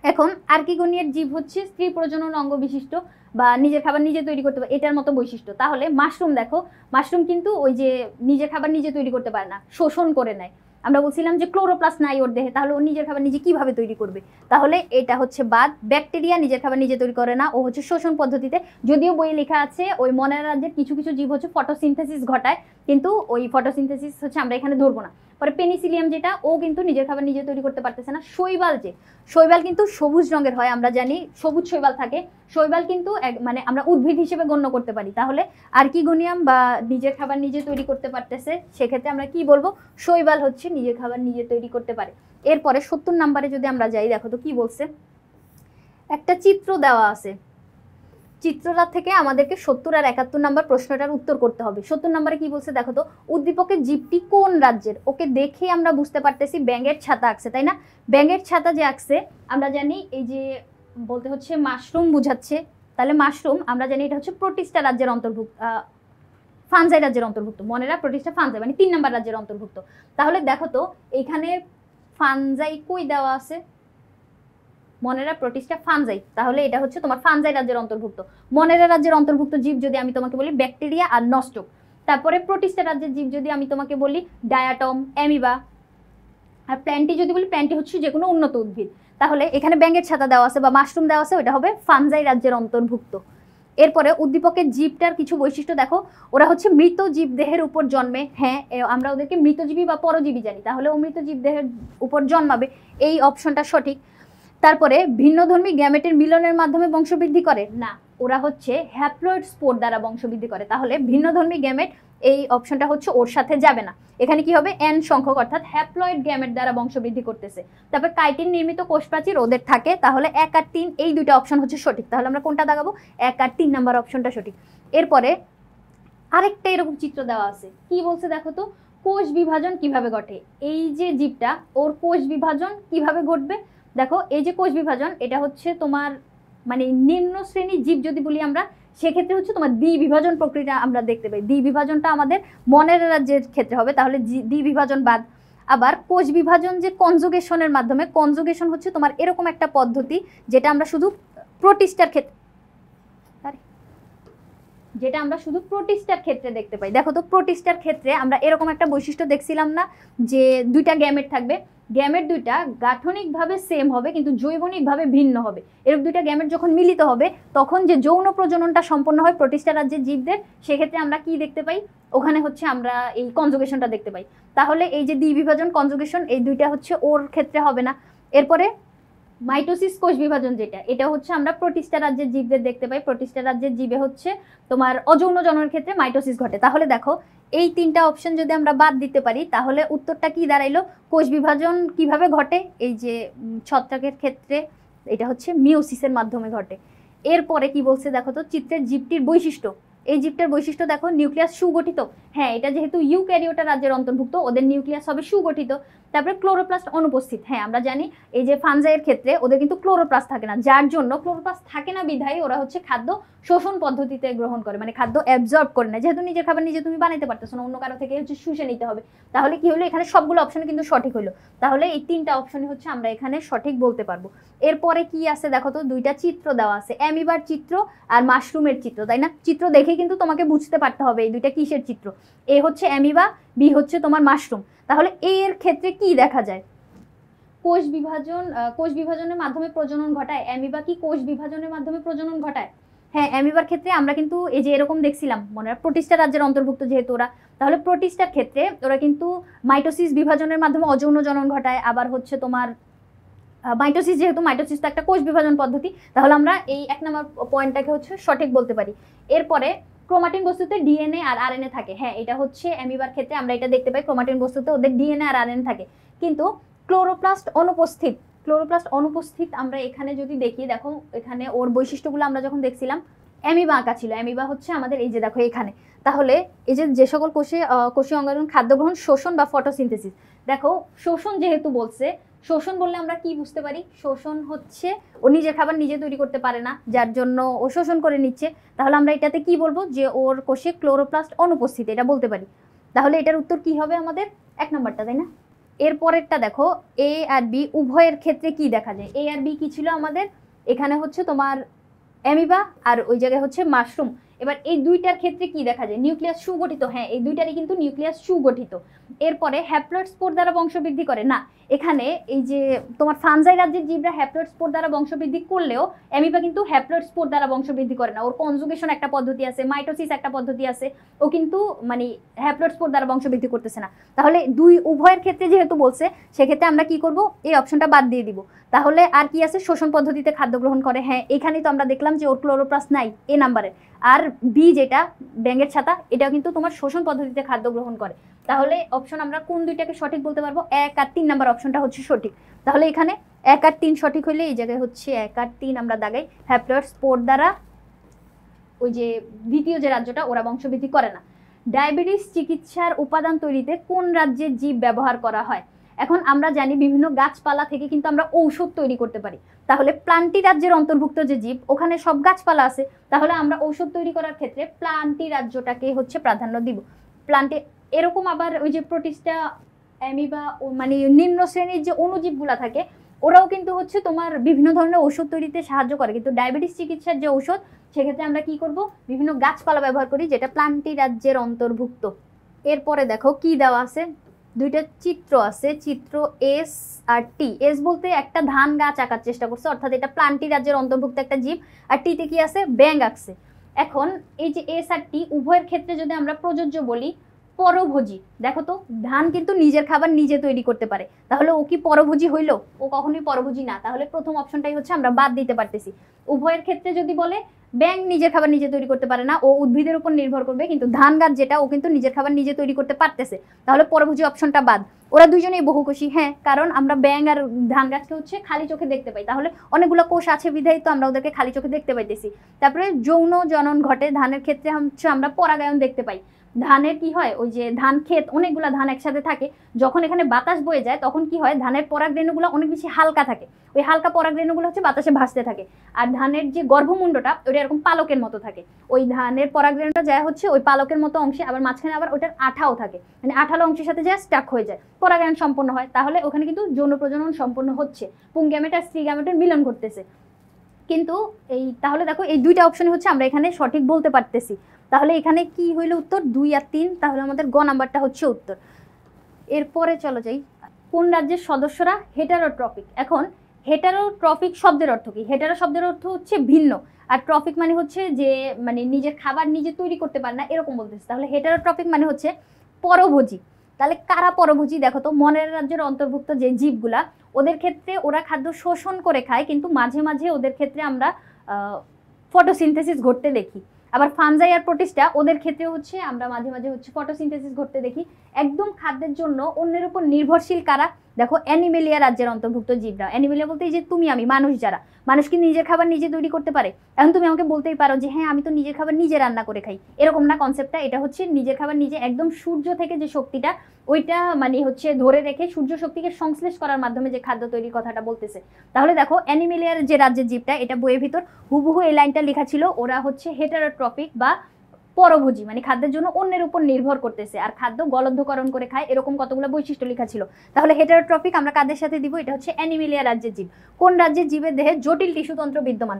এখন আর্কিগোনিয়েট জীব হচ্ছে স্ত্রী প্রজনন অঙ্গ বিশিষ্ট বা নিজের খাবার নিজে তৈরি করতে পারে, এটার মতো বৈশিষ্ট্য। তাহলে মাশরুম দেখো, মাশরুম কিন্তু ওই যে নিজের খাবার নিজে তৈরি করতে পারে না, শোষণ করে নেয়। আমরা বলছিলাম যে ক্লোরোপ্লাস্ট নাই ওর দেহে, তাহলে ও নিজের খাবার নিজে কিভাবে তৈরি করবে, তাহলে এটা হচ্ছে বাদ। ব্যাকটেরিয়া নিজের খাবার নিজে তৈরি করে না, ও হচ্ছে শোষণ পদ্ধতিতে। যদিও বইয়ে লেখা আছে ওই মনের রাজ্যের কিছু কিছু জীব হচ্ছে ফটোসিনথেসিস ঘটায়, কিন্তু ওই ফটোসিনথেসিস হচ্ছে আমরা এখানে ধরবো না। পরে পেনিসিলিয়াম যেটা, ও কিন্তু নিজের খাবার নিজে তৈরি করতে পারতেছে না। শৈবাল যে, শৈবাল কিন্তু সবুজ রঙের হয়, আমরা জানি সবুজ শৈবাল থাকে। শৈবাল কিন্তু মানে আমরা উদ্ভিদ হিসেবে গণ্য করতে পারি। তাহলে আর্কিগোনিয়াম বা নিজের খাবার নিজে তৈরি করতে পারতেছে, সেক্ষেত্রে আমরা কি বলবো, শৈবাল হচ্ছে নিজের খাবার নিজে তৈরি করতে পারে। এরপরে 70 নম্বরে যদি আমরা যাই, দেখো তো কি বলছে, একটা চিত্র দেওয়া আছে, চিত্রটা থেকে আমাদেরকে 70 আর 71 নম্বর প্রশ্নটার উত্তর করতে হবে। 70 নম্বরে কি বলছে দেখো তো, উদ্দীপকের জীবটি কোন রাজ্যের। ওকে দেখে আমরা বুঝতে পারতেছি ব্যাঙের ছাতা আঁকছে, তাই না? ব্যাঙের ছাতা যে আঁকছে, আমরা জানি এই যে বলতে হচ্ছে মাশরুম বুঝাচ্ছে, তাহলে মাশরুম আমরা জানি এটা হচ্ছে প্রোটিস্টা রাজ্যের অন্তর্ভুক্ত, ফানজাই রাজ্যের অন্তর্ভুক্ত। মনেরা প্রোটিস্টা ফানজাই মানে 3 নম্বর রাজ্যের অন্তর্ভুক্ত। তাহলে দেখো তো এখানে ফানজাই কই দেওয়া আছে, মনেরা প্রোটিস্টা ফানজাই, তাহলে এটা হচ্ছে তোমার ফানজাই রাজ্যের অন্তর্ভুক্ত। মনেরা রাজ্যের অন্তর্ভুক্ত জীব যদি আমি তোমাকে বলি ব্যাকটেরিয়া আর নস্টক। তারপরে প্রোটিস্টা রাজ্যের জীব যদি আমি তোমাকে বলি ডায়াটম, অ্যামিবা। আর প্ল্যান্টি যদি বলি, প্ল্যান্টি হচ্ছে যে কোনো উন্নত উদ্ভিদ। তাহলে এখানে ব্যাঙের ছাতা দেওয়া আছে বা মাশরুম দেওয়া আছে, ওটা হবে ফানজাই রাজ্যের অন্তর্ভুক্ত। এরপরে উদ্দীপকের জীবটার কিছু বৈশিষ্ট্য দেখো, ওরা হচ্ছে মৃত জীব দেহের উপর জন্মে। হ্যাঁ, আমরা ওদেরকে মৃতজীবী বা পরজীবী জানি, তাহলে ও মৃত জীব দেহের উপর জন্মাবে, এই অপশনটা সঠিক। তারপরে ভিন্নধর্মী গ্যামেটের মিলনের মাধ্যমে বংশবৃদ্ধি করে না, ওরা হচ্ছে হ্যাপ্লয়েড স্পোর দ্বারা বংশবৃদ্ধি করে, তাহলে ভিন্নধর্মী গ্যামেট এই অপশনটা হচ্ছে ওর সাথে যাবে না। এখানে কি হবে, এন সংখ্যক অর্থাৎ হ্যাপ্লয়েড গ্যামেট দ্বারা বংশবৃদ্ধি করতেছে। তারপর কাইটিন নির্মিত কোষপ্রাচীর ওদের থাকে, তাহলে 1 আর 3 এই দুইটা অপশন হচ্ছে সঠিক। তাহলে আমরা কোনটা দাগাবো, 1 আর 3 নাম্বার অপশনটা সঠিক। এরপরে আরেকটা এরকম চিত্র দেওয়া আছে, কি বলছে দেখো তো, কোষ বিভাজন কিভাবে ঘটে। এই যে জীবটা, ওর কোষ বিভাজন কিভাবে ঘটবে, দেখো এই যে কোষ বিভাজন, এটা হচ্ছে তোমার মানে নিম্ন শ্রেণীর জীব যদি বলি আমরা, সেক্ষেত্রে হচ্ছে তোমার দ্বিবিভাজন প্রক্রিয়া আমরা দেখতে পাই। দ্বিবিভাজনটা আমাদের মনের রাজ্যের ক্ষেত্রে হবে, তাহলে দ্বিবিভাজন বাদ। আবার কোষ বিভাজন যে কনজুগেশনের মাধ্যমে, কনজুগেশন হচ্ছে তোমার এরকম একটা পদ্ধতি যেটা আমরা শুধু প্রোটিস্টার ক্ষেত্রে, যেটা আমরা শুধু প্রোটিস্টার ক্ষেত্রে দেখতে পাই। দেখো তো প্রোটিস্টার ক্ষেত্রে আমরা এরকম একটা বৈশিষ্ট্য দেখছিলাম না, যে দুইটা গ্যামেট থাকবে, গ্যামেট দুইটা গাঠনিকভাবে সেম হবে কিন্তু জৈবনিকভাবে ভিন্ন হবে। এরকম দুইটা গ্যামেট যখন মিলিত হবে তখন যে যৌন প্রজননটা সম্পন্ন হয় প্রোটিস্টা রাজ্যের জীবদের, সেক্ষেত্রে আমরা কি দেখতে পাই, ওখানে হচ্ছে আমরা এই কনজুগেশনটা দেখতে পাই। তাহলে এই যে দ্বিবিভাজন কনজুগেশন এই দুইটা হচ্ছে ওর ক্ষেত্রে হবে না। এরপরে মাইটোসিস কোষ বিভাজন যেটা, এটা হচ্ছে আমরা প্রোটিস্টা রাজ্যের জীবদের দেখতে পাই। প্রোটিস্টা রাজ্যের জীবে হচ্ছে তোমার অযৌন জন্মের ক্ষেত্রে মাইটোসিস ঘটে। তাহলে দেখো এই 3টা অপশন যদি আমরা বাদ দিতে পারি তাহলে উত্তরটা কি দাঁড়াইলো, কোষ বিভাজন কিভাবে ঘটে, এই যে ছত্রাকের ক্ষেত্রে এটা হচ্ছে মিওসিসের মাধ্যমে ঘটে। এরপরে কি বলছে দেখো তো, চিত্রের জীবটির বৈশিষ্ট্য। এই জীবটার বৈশিষ্ট্য দেখো, নিউক্লিয়াস সুগঠিত। হ্যাঁ, এটা যেহেতু ইউক্যারিওটা রাজ্যের অন্তর্ভুক্ত, ওদের নিউক্লিয়াস হবে সুগঠিত। তারপরে ক্লোরোপ্লাস্ট অনুপস্থিত, হ্যাঁ আমরা জানি এই যে ফানজাইয়ের ক্ষেত্রে ওদের কিন্তু ক্লোরোপ্লাস্ট থাকে না, যার জন্য ক্লোরোপ্লাস্ট থাকে না বিধায় ওরা হচ্ছে খাদ্য শোষণ পদ্ধতিতে গ্রহণ করে, মানে খাদ্য অ্যাবজর্ব করে না, যেহেতু নিজের খাবার নিজে তুমি বানাইতে পারতেছো না, অন্য কারো থেকে হচ্ছে শুষে নিতে হবে। তাহলে কি হলো, এখানে সবগুলো অপশন কিন্তু সঠিক হলো। তাহলে এই 3টা অপশনই হচ্ছে আমরা এখানে সঠিক বলতে পারবো। এরপরে কি আছে দেখো তো, 2টা চিত্র দেওয়া আছে, অ্যামিবার চিত্র আর মাশরুমের চিত্র, তাই না? চিত্র দেখে কিন্তু তোমাকে বুঝতে পারতে হবে এই 2টা কিসের চিত্র। এ হচ্ছে অ্যামিবা, বি হচ্ছে তোমার মাশরুম। তাহলে এর ক্ষেত্রে কি দেখা যায়, কোষ বিভাজনের মাধ্যমে প্রজনন ঘটায়। অ্যামিবা কি কোষ বিভাজনের মাধ্যমে প্রজনন ঘটায়? হ্যাঁ, অ্যামিবার ক্ষেত্রে আমরা কিন্তু এই যে এরকম দেখছিলাম, মনে হয় প্রোটিস্টা রাজ্যের অন্তর্ভুক্ত যেহেতু ওরা, তাহলে প্রোটিস্টার ক্ষেত্রে ওরা কিন্তু মাইটোসিস বিভাজনের মাধ্যমে অযৌন জনন ঘটায়। আবার হচ্ছে তোমার মাইটোসিস, যেহেতু মাইটোসিস তো একটা কোষ বিভাজন পদ্ধতি, তাহলে আমরা এই 1 নম্বর পয়েন্টটাকে হচ্ছে সঠিক বলতে পারি। এরপরে ক্রোমাটিন বস্তুতে ডিএনএ আর আরএনএ থাকে, হ্যাঁ এটা হচ্ছে অ্যামিবার ক্ষেত্রে আমরা এটা দেখতে পাই, ক্রোমাটিন বস্তুতে ওদের ডিএনএ আর আরএনএ থাকে, কিন্তু ক্লোরোপ্লাস্ট অনুপস্থিত আমরা এখানে যদি দেখি, দেখো এখানে ওর বৈশিষ্ট্যগুলো আমরা যখন দেখছিলাম, অ্যামিবা আঁকা ছিল, অ্যামিবা হচ্ছে আমাদের এই যে দেখো এখানে, তাহলে এই যে সকল কোষীয় অঙ্গাণু খাদ্য গ্রহণ, শোষণ বা ফটোসিনথেসিস, দেখো শোষণ যেহেতু বলছে, শোষণ বললে আমরা কি বুঝতে পারি, শোষণ হচ্ছে ও নিজের খাবার নিজে তৈরি করতে পারে না, যার জন্য ও শোষণ করে নিচ্ছে। তাহলে আমরা এটাতে কি বলবো, যে ওর কোষে ক্লোরোপ্লাস্ট অনুপস্থিত, এটা বলতে পারি। তাহলে এটার উত্তর কি হবে আমাদের, 1 নম্বরটা, তাই না? এরপরেরটা দেখো, এ আর বি উভয়ের ক্ষেত্রে কি দেখা যায়। এ আর বি কি ছিল আমাদের, এখানে হচ্ছে তোমার অ্যামিবা আর ওই জায়গায় হচ্ছে মাশরুম। এবার এই 2টার ক্ষেত্রে কি দেখা যায়, নিউক্লিয়াস সুগঠিত, হ্যাঁ এই 2টারই কিন্তু নিউক্লিয়াস সুগঠিত। এরপরে হ্যাপ্লয়েড স্পোর দ্বারা বংশবৃদ্ধি করে না, এখানে এই যে তোমার ফানজাই রাজ্যের জীবরা হ্যাপ্লয়েড স্পোর দ্বারা বংশবৃদ্ধি করলেও অ্যামিবা কিন্তু হ্যাপ্লয়েড স্পোর দ্বারা বংশবৃদ্ধি করে না, ওর কনজুগেশন একটা পদ্ধতি আছে, মাইটোসিস একটা পদ্ধতি আছে, ও কিন্তু মানে হ্যাপ্লয়েড স্পোর দ্বারা বংশবৃদ্ধি করতেছে না। তাহলে উভয়ের ক্ষেত্রে যেহেতু বলছে, সেক্ষেত্রে আমরা কি করব, এই অপশনটা বাদ দিয়ে দিব। তাহলে আর কি আছে, শোষণ পদ্ধতিতে খাদ্য গ্রহণ করে, হ্যাঁ এখানেই তো আমরা দেখলাম যে ওর ক্লোরোপ্লাস্ট নাই এ নাম্বারে। আর বি যেটা ব্যাঙের ছাতা, এটাও কিন্তু তোমার শোষণ পদ্ধতিতে খাদ্য গ্রহণ করে। তাহলে অপশন আমরা কোন 2টাকে সঠিক বলতে পারবো, 1 আর 3 নাম্বার অপশনটা হচ্ছে সঠিক। তাহলে এখানে 1 আর 3 সঠিক হইলে এই জায়গায় হচ্ছে 1 আর 3 আমরা দাগাই, হ্যাপ্লয়েড স্পোর দ্বারা ওই যে দ্বিতীয় যে রাজ্যটা, ওরা বংশবৃদ্ধি করে না। ডায়াবেটিস চিকিৎসার উপাদান তৈরিতে কোন রাজ্যের জীব ব্যবহার করা হয়? এখন আমরা জানি বিভিন্ন গাছপালা থেকে কিন্তু আমরা ঔষধ তৈরি করতে পারি, তাহলে প্লান্টি রাজ্যের অন্তর্ভুক্ত যে জীব, ওখানে সব গাছপালা আছে, তাহলে আমরা ঔষধ তৈরি করার ক্ষেত্রে প্লান্টি রাজ্যটাকে হচ্ছে প্রাধান্য দিব। প্লান্টি এরকম আবার ওই যে প্রোটিস্টা, অ্যামিবা, মানে নিম্ন শ্রেণীর যে অণুজীবগুলা থাকে, ওরাও কিন্তু হচ্ছে তোমার বিভিন্ন ধরনের ঔষধ তৈরিতে সাহায্য করে, কিন্তু ডায়াবেটিস চিকিৎসার যে ঔষধ, সেক্ষেত্রে আমরা কি করব, বিভিন্ন গাছপালা ব্যবহার করি, যেটা প্লান্টি রাজ্যের অন্তর্ভুক্ত। এরপরে দেখো কি দেওয়া আছে, 2টা চিত্র আছে, চিত্র এস আর টি। এস বলতে একটা ধান গাছ আঁকার চেষ্টা করছে, অর্থাৎ এটা প্লান্টি রাজ্যের অন্তর্ভুক্ত একটা জীব, আর টিতে কি আছে, ব্যাঙ আঁকছে। এখন এই যে এস আর টি উভয়ের ক্ষেত্রে যদি আমরা প্রযোজ্য বলি, পরভোজী, দেখো তো ধান কিন্তু নিজের খাবার নিজে তৈরি করতে পারে, তাহলে ও কি পরভোজী হইলো? ও কখনোই পরভোজী না, তাহলে প্রথম অপশনটাই হচ্ছে আমরা বাদ দিতে পারতেছি। উভয়ের ক্ষেত্রে যদি বলে, ব্যাঙ নিজের খাবার নিজে তৈরি করতে পারে না, ও উদ্ভিদের উপর নির্ভর করবে, কিন্তু ধান গাছ যেটা, ও কিন্তু নিজের খাবার নিজে তৈরি করতে পারতেছে, তাহলে পরভোজী অপশনটা বাদ। ওরা দুজনেই বহুকোষী, হ্যাঁ কারণ আমরা ব্যাঙ আর ধান গাছকে হচ্ছে খালি চোখে দেখতে পাই, তাহলে অনেকগুলো কোষ আছে বিধায় তো আমরা ওদেরকে খালি চোখে দেখতে পাইতেছি। তারপরে যৌন জনন ঘটে, ধানের ক্ষেত্রে হচ্ছে আমরা পরাগায়ন দেখতে পাই। ধানের কি হয়, ওই যে ধান ক্ষেত, অনেকগুলো ধান একসাথে থাকে, যখন এখানে বাতাস বয়ে যায় তখন কি হয়, ধানের পরাগরেণুগুলো অনেক বেশি হালকা থাকে, ওই হালকা পরাগরেণুগুলো হচ্ছে বাতাসে ভাসতে থাকে। আর ধানের যে গর্ভমুণ্ডটা, ওটা এরকম পালকের মতো থাকে, ওই ধানের পরাগরেণুটা যায় হচ্ছে ওই পালকের মতো অংশে, আবার মাঝখানে আবার ওটার আঠাও থাকে, মানে আঠালো অংশের সাথে যায় স্টাক হয়ে যায়, পরাগায়ন সম্পন্ন হয়। তাহলে ওখানে কিন্তু যৌন প্রজনন সম্পন্ন হচ্ছে, পুংগ্যামেট আর স্ত্রী গ্যামেটের মিলন ঘটতেছে। কিন্তু এই তাহলে দেখো এই 2টা অপশন হচ্ছে আমরা এখানে সঠিক বলতে পারতেছি। তাহলে এখানে কি হইল উত্তর, 2 আর 3, তাহলে আমাদের গ নাম্বারটা হচ্ছে উত্তর। এরপরে চলো যাই, কোন রাজ্যের সদস্যরা হেটারোট্রপিক। এখন হেটারোট্রপিক শব্দের অর্থ কি? হেটারো শব্দের অর্থ হচ্ছে ভিন্ন, আর ট্রপিক মানে হচ্ছে যে মানে নিজের খাবার নিজে তৈরি করতে পারে না, এরকম বলতেছে। তাহলে হেটারোট্রপিক মানে হচ্ছে পরভোজী। তাহলে কারা পরভোজী, দেখো তো মনের রাজ্যের অন্তর্ভুক্ত যে জীবগুলা, ওদের ক্ষেত্রে ওরা খাদ্য শোষণ করে খায়, কিন্তু মাঝে মাঝে ওদের ক্ষেত্রে আমরা ফটোসিনথেসিস ঘটতে দেখি। আবার ফানজাই আর প্রোটিস্টা, ওদের ক্ষেত্রে হচ্ছে আমরা মাঝে মাঝে হচ্ছে ফটোসিনথেসিস ঘটতে দেখি। একদম খাদ্যের জন্য অন্যের উপর নির্ভরশীল কারা, দেখো অ্যানিমেলিয়া রাজ্যের অন্তর্ভুক্ত জীবরা। অ্যানিমেলিয়া বলতে এই যে তুমি আমি, মানুষ যারা, মানুষ কি নিজের খাবার নিজে তৈরি করতে পারে? এখন তুমি আমাকে বলতেই পারো যে হ্যাঁ আমি তো নিজের খাবার নিজে রান্না করে খাই, এরকম না কনসেপ্টটা। এটা হচ্ছে নিজের খাবার নিজে, একদম সূর্য থেকে যে শক্তিটা ওইটা মানে হচ্ছে ধরে রেখে সূর্য শক্তিকে সংশ্লেষ করার মাধ্যমে যে খাদ্য তৈরির কথাটা বলতেছে। তাহলে দেখো অ্যানিমেলিয়ার যে রাজ্যের জীবটা, এটা বইয়ের ভিতর হুবহু এই লাইনটা লেখা ছিল, ওরা হচ্ছে হেটারোট্রফিক বা পরভোজী, মানে খাদ্যের জন্য অন্যের উপর নির্ভর করতেছে আর খাদ্য গলদ্ধকরণ করে খায়, এরকম কতগুলো বৈশিষ্ট্য লেখা ছিল। তাহলে হেটারোট্রফিক আমরা কাদের সাথে দিব? এটা হচ্ছে অ্যানিমেলিয়া রাজ্যের জীব। কোন রাজ্যের জীবের দেহে জটিল টিস্যুতন্ত্র বিদ্যমান,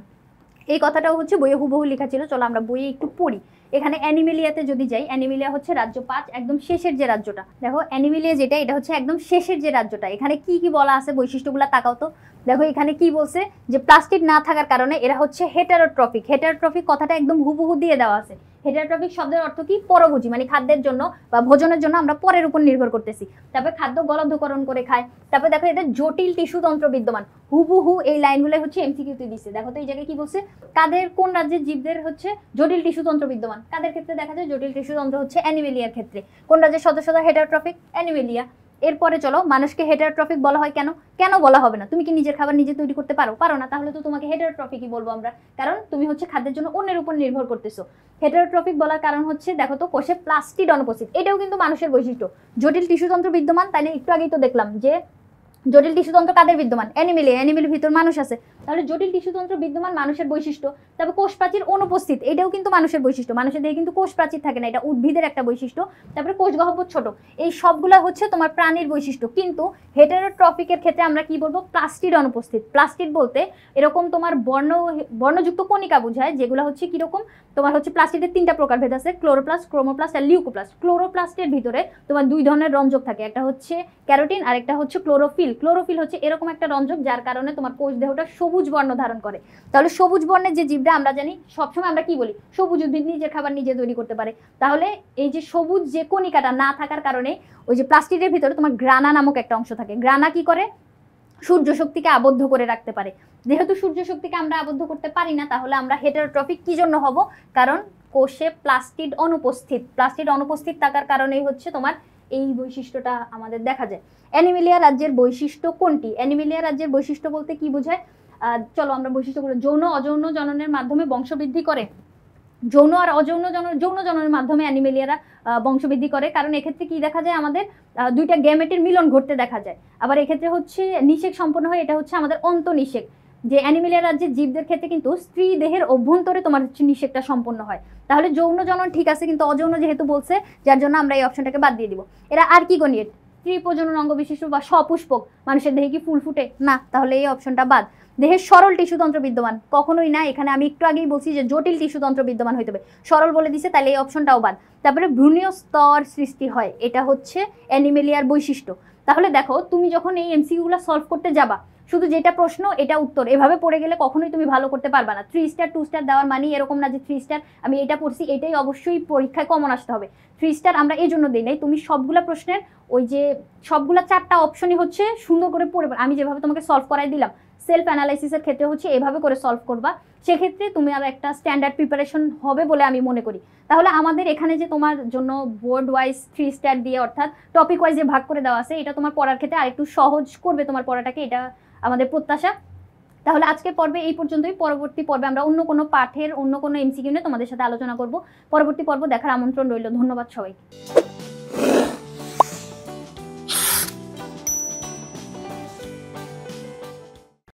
এই কথাটাও হচ্ছে বইয়ে হুবহু লেখা ছিল। চলো আমরা বইয়ে একটু পড়ি। এখানে অ্যানিমেলিয়াতে যদি যাই, অ্যানিমেলিয়া হচ্ছে রাজ্য 5, একদম শেষের যে রাজ্যটা। দেখো অ্যানিমেলিয়া যেটা, এটা হচ্ছে একদম শেষের যে রাজ্যটা। এখানে কি কি বলা আছে বৈশিষ্ট্যগুলো তাকাও তো। দেখো এখানে কি বলছে, যে প্লাস্টিড না থাকার কারণে এরা হচ্ছে হেটারোট্রফিক। হেটারোট্রফিক কথাটা একদম হুবহু দিয়ে দেওয়া আছে। হেটারোট্রফিক শব্দের অর্থ কি? পরভোজী, মানে খাদ্যের জন্য বা ভোজনের জন্য আমরা পরের উপর নির্ভর করতেছি। তারপরে খাদ্য গলদ্ধকরণ করে খায়। তারপরে দেখো এদের জটিল টিস্যুতন্ত্র বিদ্যমান। হুবহু এই লাইনগুলো হচ্ছে এমসিকিউতে দিচ্ছে। দেখো তো এই জায়গায় কি বলছে, কাদের, কোন রাজ্যের জীবদের হচ্ছে জটিল টিস্যুতন্ত্র বিদ্যমান? কাদের ক্ষেত্রে দেখা যায় জটিল টিস্যুতন্ত্র? হচ্ছে অ্যানিমেলিয়ার ক্ষেত্রে। কোন রাজ্যের সদস্যরা হেটারোট্রফিক? অ্যানিমেলিয়া। এরপরে চলো, মানুষকে হেটারোট্রফিক বলা হয় কেন? কেন বলা হবে না? তুমি কি নিজের খাবার নিজে তৈরি করতে পারো না? তাহলে তো তোমাকে হেটারোট্রফিকই বলবো আমরা, কারণ তুমি হচ্ছে খাদ্যের জন্য অন্যের উপর নির্ভর করতেছো। হেটারোট্রফিক বলার কারণ হচ্ছে দেখো তো, কোষে প্লাস্টিড অনুপস্থিত, এটাও কিন্তু মানুষের বৈশিষ্ট্য। জটিল টিস্যুতন্ত্র বিদ্যমান, তাইলে একটু আগেই তো দেখলাম যে জটিল টিস্যুতন্ত্র কাদের বিদ্যমান? অ্যানিমেলিয়ার ভিতর মানুষ আছে, তাহলে জটিল টিস্যুতন্ত্র বিদ্যমান মানুষের বৈশিষ্ট্য। তবে কোষ প্রাচীর অনুপস্থিত, এটাও কিন্তু মানুষের বৈশিষ্ট্য। মানুষের দেহে কিন্তু কোষ প্রাচীর থাকে না, এটা উদ্ভিদের একটা বৈশিষ্ট্য। তারপরে কোষ গহ্বর ছোট, এই সবগুলা হচ্ছে তোমার প্রাণীর বৈশিষ্ট্য। কিন্তু হেটারোট্রফিকের ক্ষেত্রে আমরা কি বলবো? প্লাস্টিড অনুপস্থিত। প্লাস্টিড বলতে এরকম তোমার বর্ণযুক্ত কণিকা বোঝায়, যেগুলো হচ্ছে কিরকম, তোমার হচ্ছে প্লাস্টিডের 3টা প্রকারভেদ আছে, ক্লোরোপ্লাস্ট, ক্রোমোপ্লাস্ট আর লিউকোপ্লাস্ট। ক্লোরোপ্লাস্টের ভিতরে তোমার 2 ধরনের রঞ্জক থাকে, একটা হচ্ছে ক্যারোটিন আর একটা হচ্ছে ক্লোরোফিল। ক্লোরোফিল হচ্ছে এরকম একটা রঞ্জক যার কারণে তোমার কোষ দেহটা সবুজ বর্ণ ধারণ করে। তাহলে সবুজ বর্ণের যে জীবটা আমরা জানি, সবসময় আমরা কি বলি? সবুজ উদ্ভিদ নিজের খাবার নিজে তৈরি করতে পারে। তাহলে এই যে সবুজ যে কণিকাটা না থাকার কারণে ওই যে প্লাস্টিডের ভিতরে তোমার গ্রানা নামক একটা অংশ থাকে। গ্রানা কি করে? সূর্য শক্তিকে আবদ্ধ করে রাখতে পারে। যেহেতু সূর্য শক্তিকে আমরা আবদ্ধ করতে পারি না, তাহলে আমরা হেটারোট্রফিক কি জন্য হব? কারণ কোষে প্লাস্টিড অনুপস্থিত। প্লাস্টিড অনুপস্থিত থাকার কারণেই হচ্ছে তোমার এই বৈশিষ্ট্যটা আমাদের দেখা যায়। অ্যানিমেলিয়া রাজ্যের বৈশিষ্ট্য কোনটি? অ্যানিমেলিয়া রাজ্যের বৈশিষ্ট্য বলতে কি বোঝায়? চলো আমরা বৈশিষ্ট্যগুলো। যৌন অযৌন জননের মাধ্যমে বংশবৃদ্ধি করে। যৌন আর অযৌন যৌন জননের মাধ্যমে অ্যানিমেলিয়ারা বংশবৃদ্ধি করে, কারণ এক্ষেত্রে কি দেখা যায়, আমাদের 2টা গ্যামেটের মিলন ঘটতে দেখা যায়। আবার এক্ষেত্রে হচ্ছে নিষেক সম্পন্ন হয়, এটা হচ্ছে আমাদের অন্তঃনিষেক। যে অ্যানিমেলিয়া রাজ্যের জীবদের ক্ষেত্রে কিন্তু স্ত্রী দেহের অভ্যন্তরে তোমার হচ্ছে নিষেকটা সম্পন্ন হয়। তাহলে যৌন জনন ঠিক আছে, কিন্তু অযৌন যেহেতু বলছে, যার জন্য আমরা এই অপশনটাকে বাদ দিয়ে দিব। এরা আর কি গণিত? স্ত্রী প্রজনন অঙ্গ বিশিষ্ট বা সপুষ্পক। মানুষের দেহে কি ফুল ফুটে? না, তাহলে এই অপশনটা বাদ। দেহের সরল টিস্যুতন্ত্র বিদ্যমান, কখনোই না। এখানে আমি একটু আগেই বলছি যে জটিল টিস্যুতন্ত্র বিদ্যমান হইতে হবে, সরল বলে দিছে, তাহলে এই অপশনটাও বাদ। তারপরে ভ্রূণীয় স্তর সৃষ্টি হয়, এটা হচ্ছে অ্যানিমেলিয়ার বৈশিষ্ট্য। তাহলে দেখো তুমি যখন এই এমসিকিউগুলো সলভ করতে যাবা, শুধু যেটা প্রশ্ন এটা উত্তর, এভাবে পড়ে গেলে কখনোই তুমি ভালো করতে পারবা না। 3 স্টার 2 স্টার দেওয়ার মানে এরকম না যে 3 স্টার আমি এটা পড়ছি এটাই অবশ্যই পরীক্ষায় কমন আসতে হবে। 3 স্টার আমরা এই জন্য দিই নাই, তুমি সবগুলা প্রশ্নের ওই যে সবগুলা 4টা অপশনই হচ্ছে সুন্দর করে পড়ে, আমি যেভাবে তোমাকে সলভ করাই দিলাম, সেলফ অ্যানালাইসিসের ক্ষেত্রে হচ্ছে এভাবে করে সলভ করবা। সেক্ষেত্রে তুমি আর একটা স্ট্যান্ডার্ড প্রিপারেশন হবে বলে আমি মনে করি। তাহলে আমাদের এখানে যে তোমার জন্য বোর্ড ওয়াইজ 3 স্টার দিয়ে, অর্থাৎ টপিক ওয়াইজ যে ভাগ করে দেওয়া আছে, এটা তোমার পড়ার ক্ষেত্রে আরেকটু সহজ করবে তোমার পড়াটাকে, এটা আমাদের প্রত্যাশা। তাহলে আজকের পর্বে এই পর্যন্তই। পরবর্তী পর্বে আমরা অন্য কোনো পাঠের অন্য কোনো এমসিকিউ নিয়ে তোমাদের সাথে আলোচনা করব। পরবর্তী পর্ব দেখার আমন্ত্রণ রইল। ধন্যবাদ সবাইকে।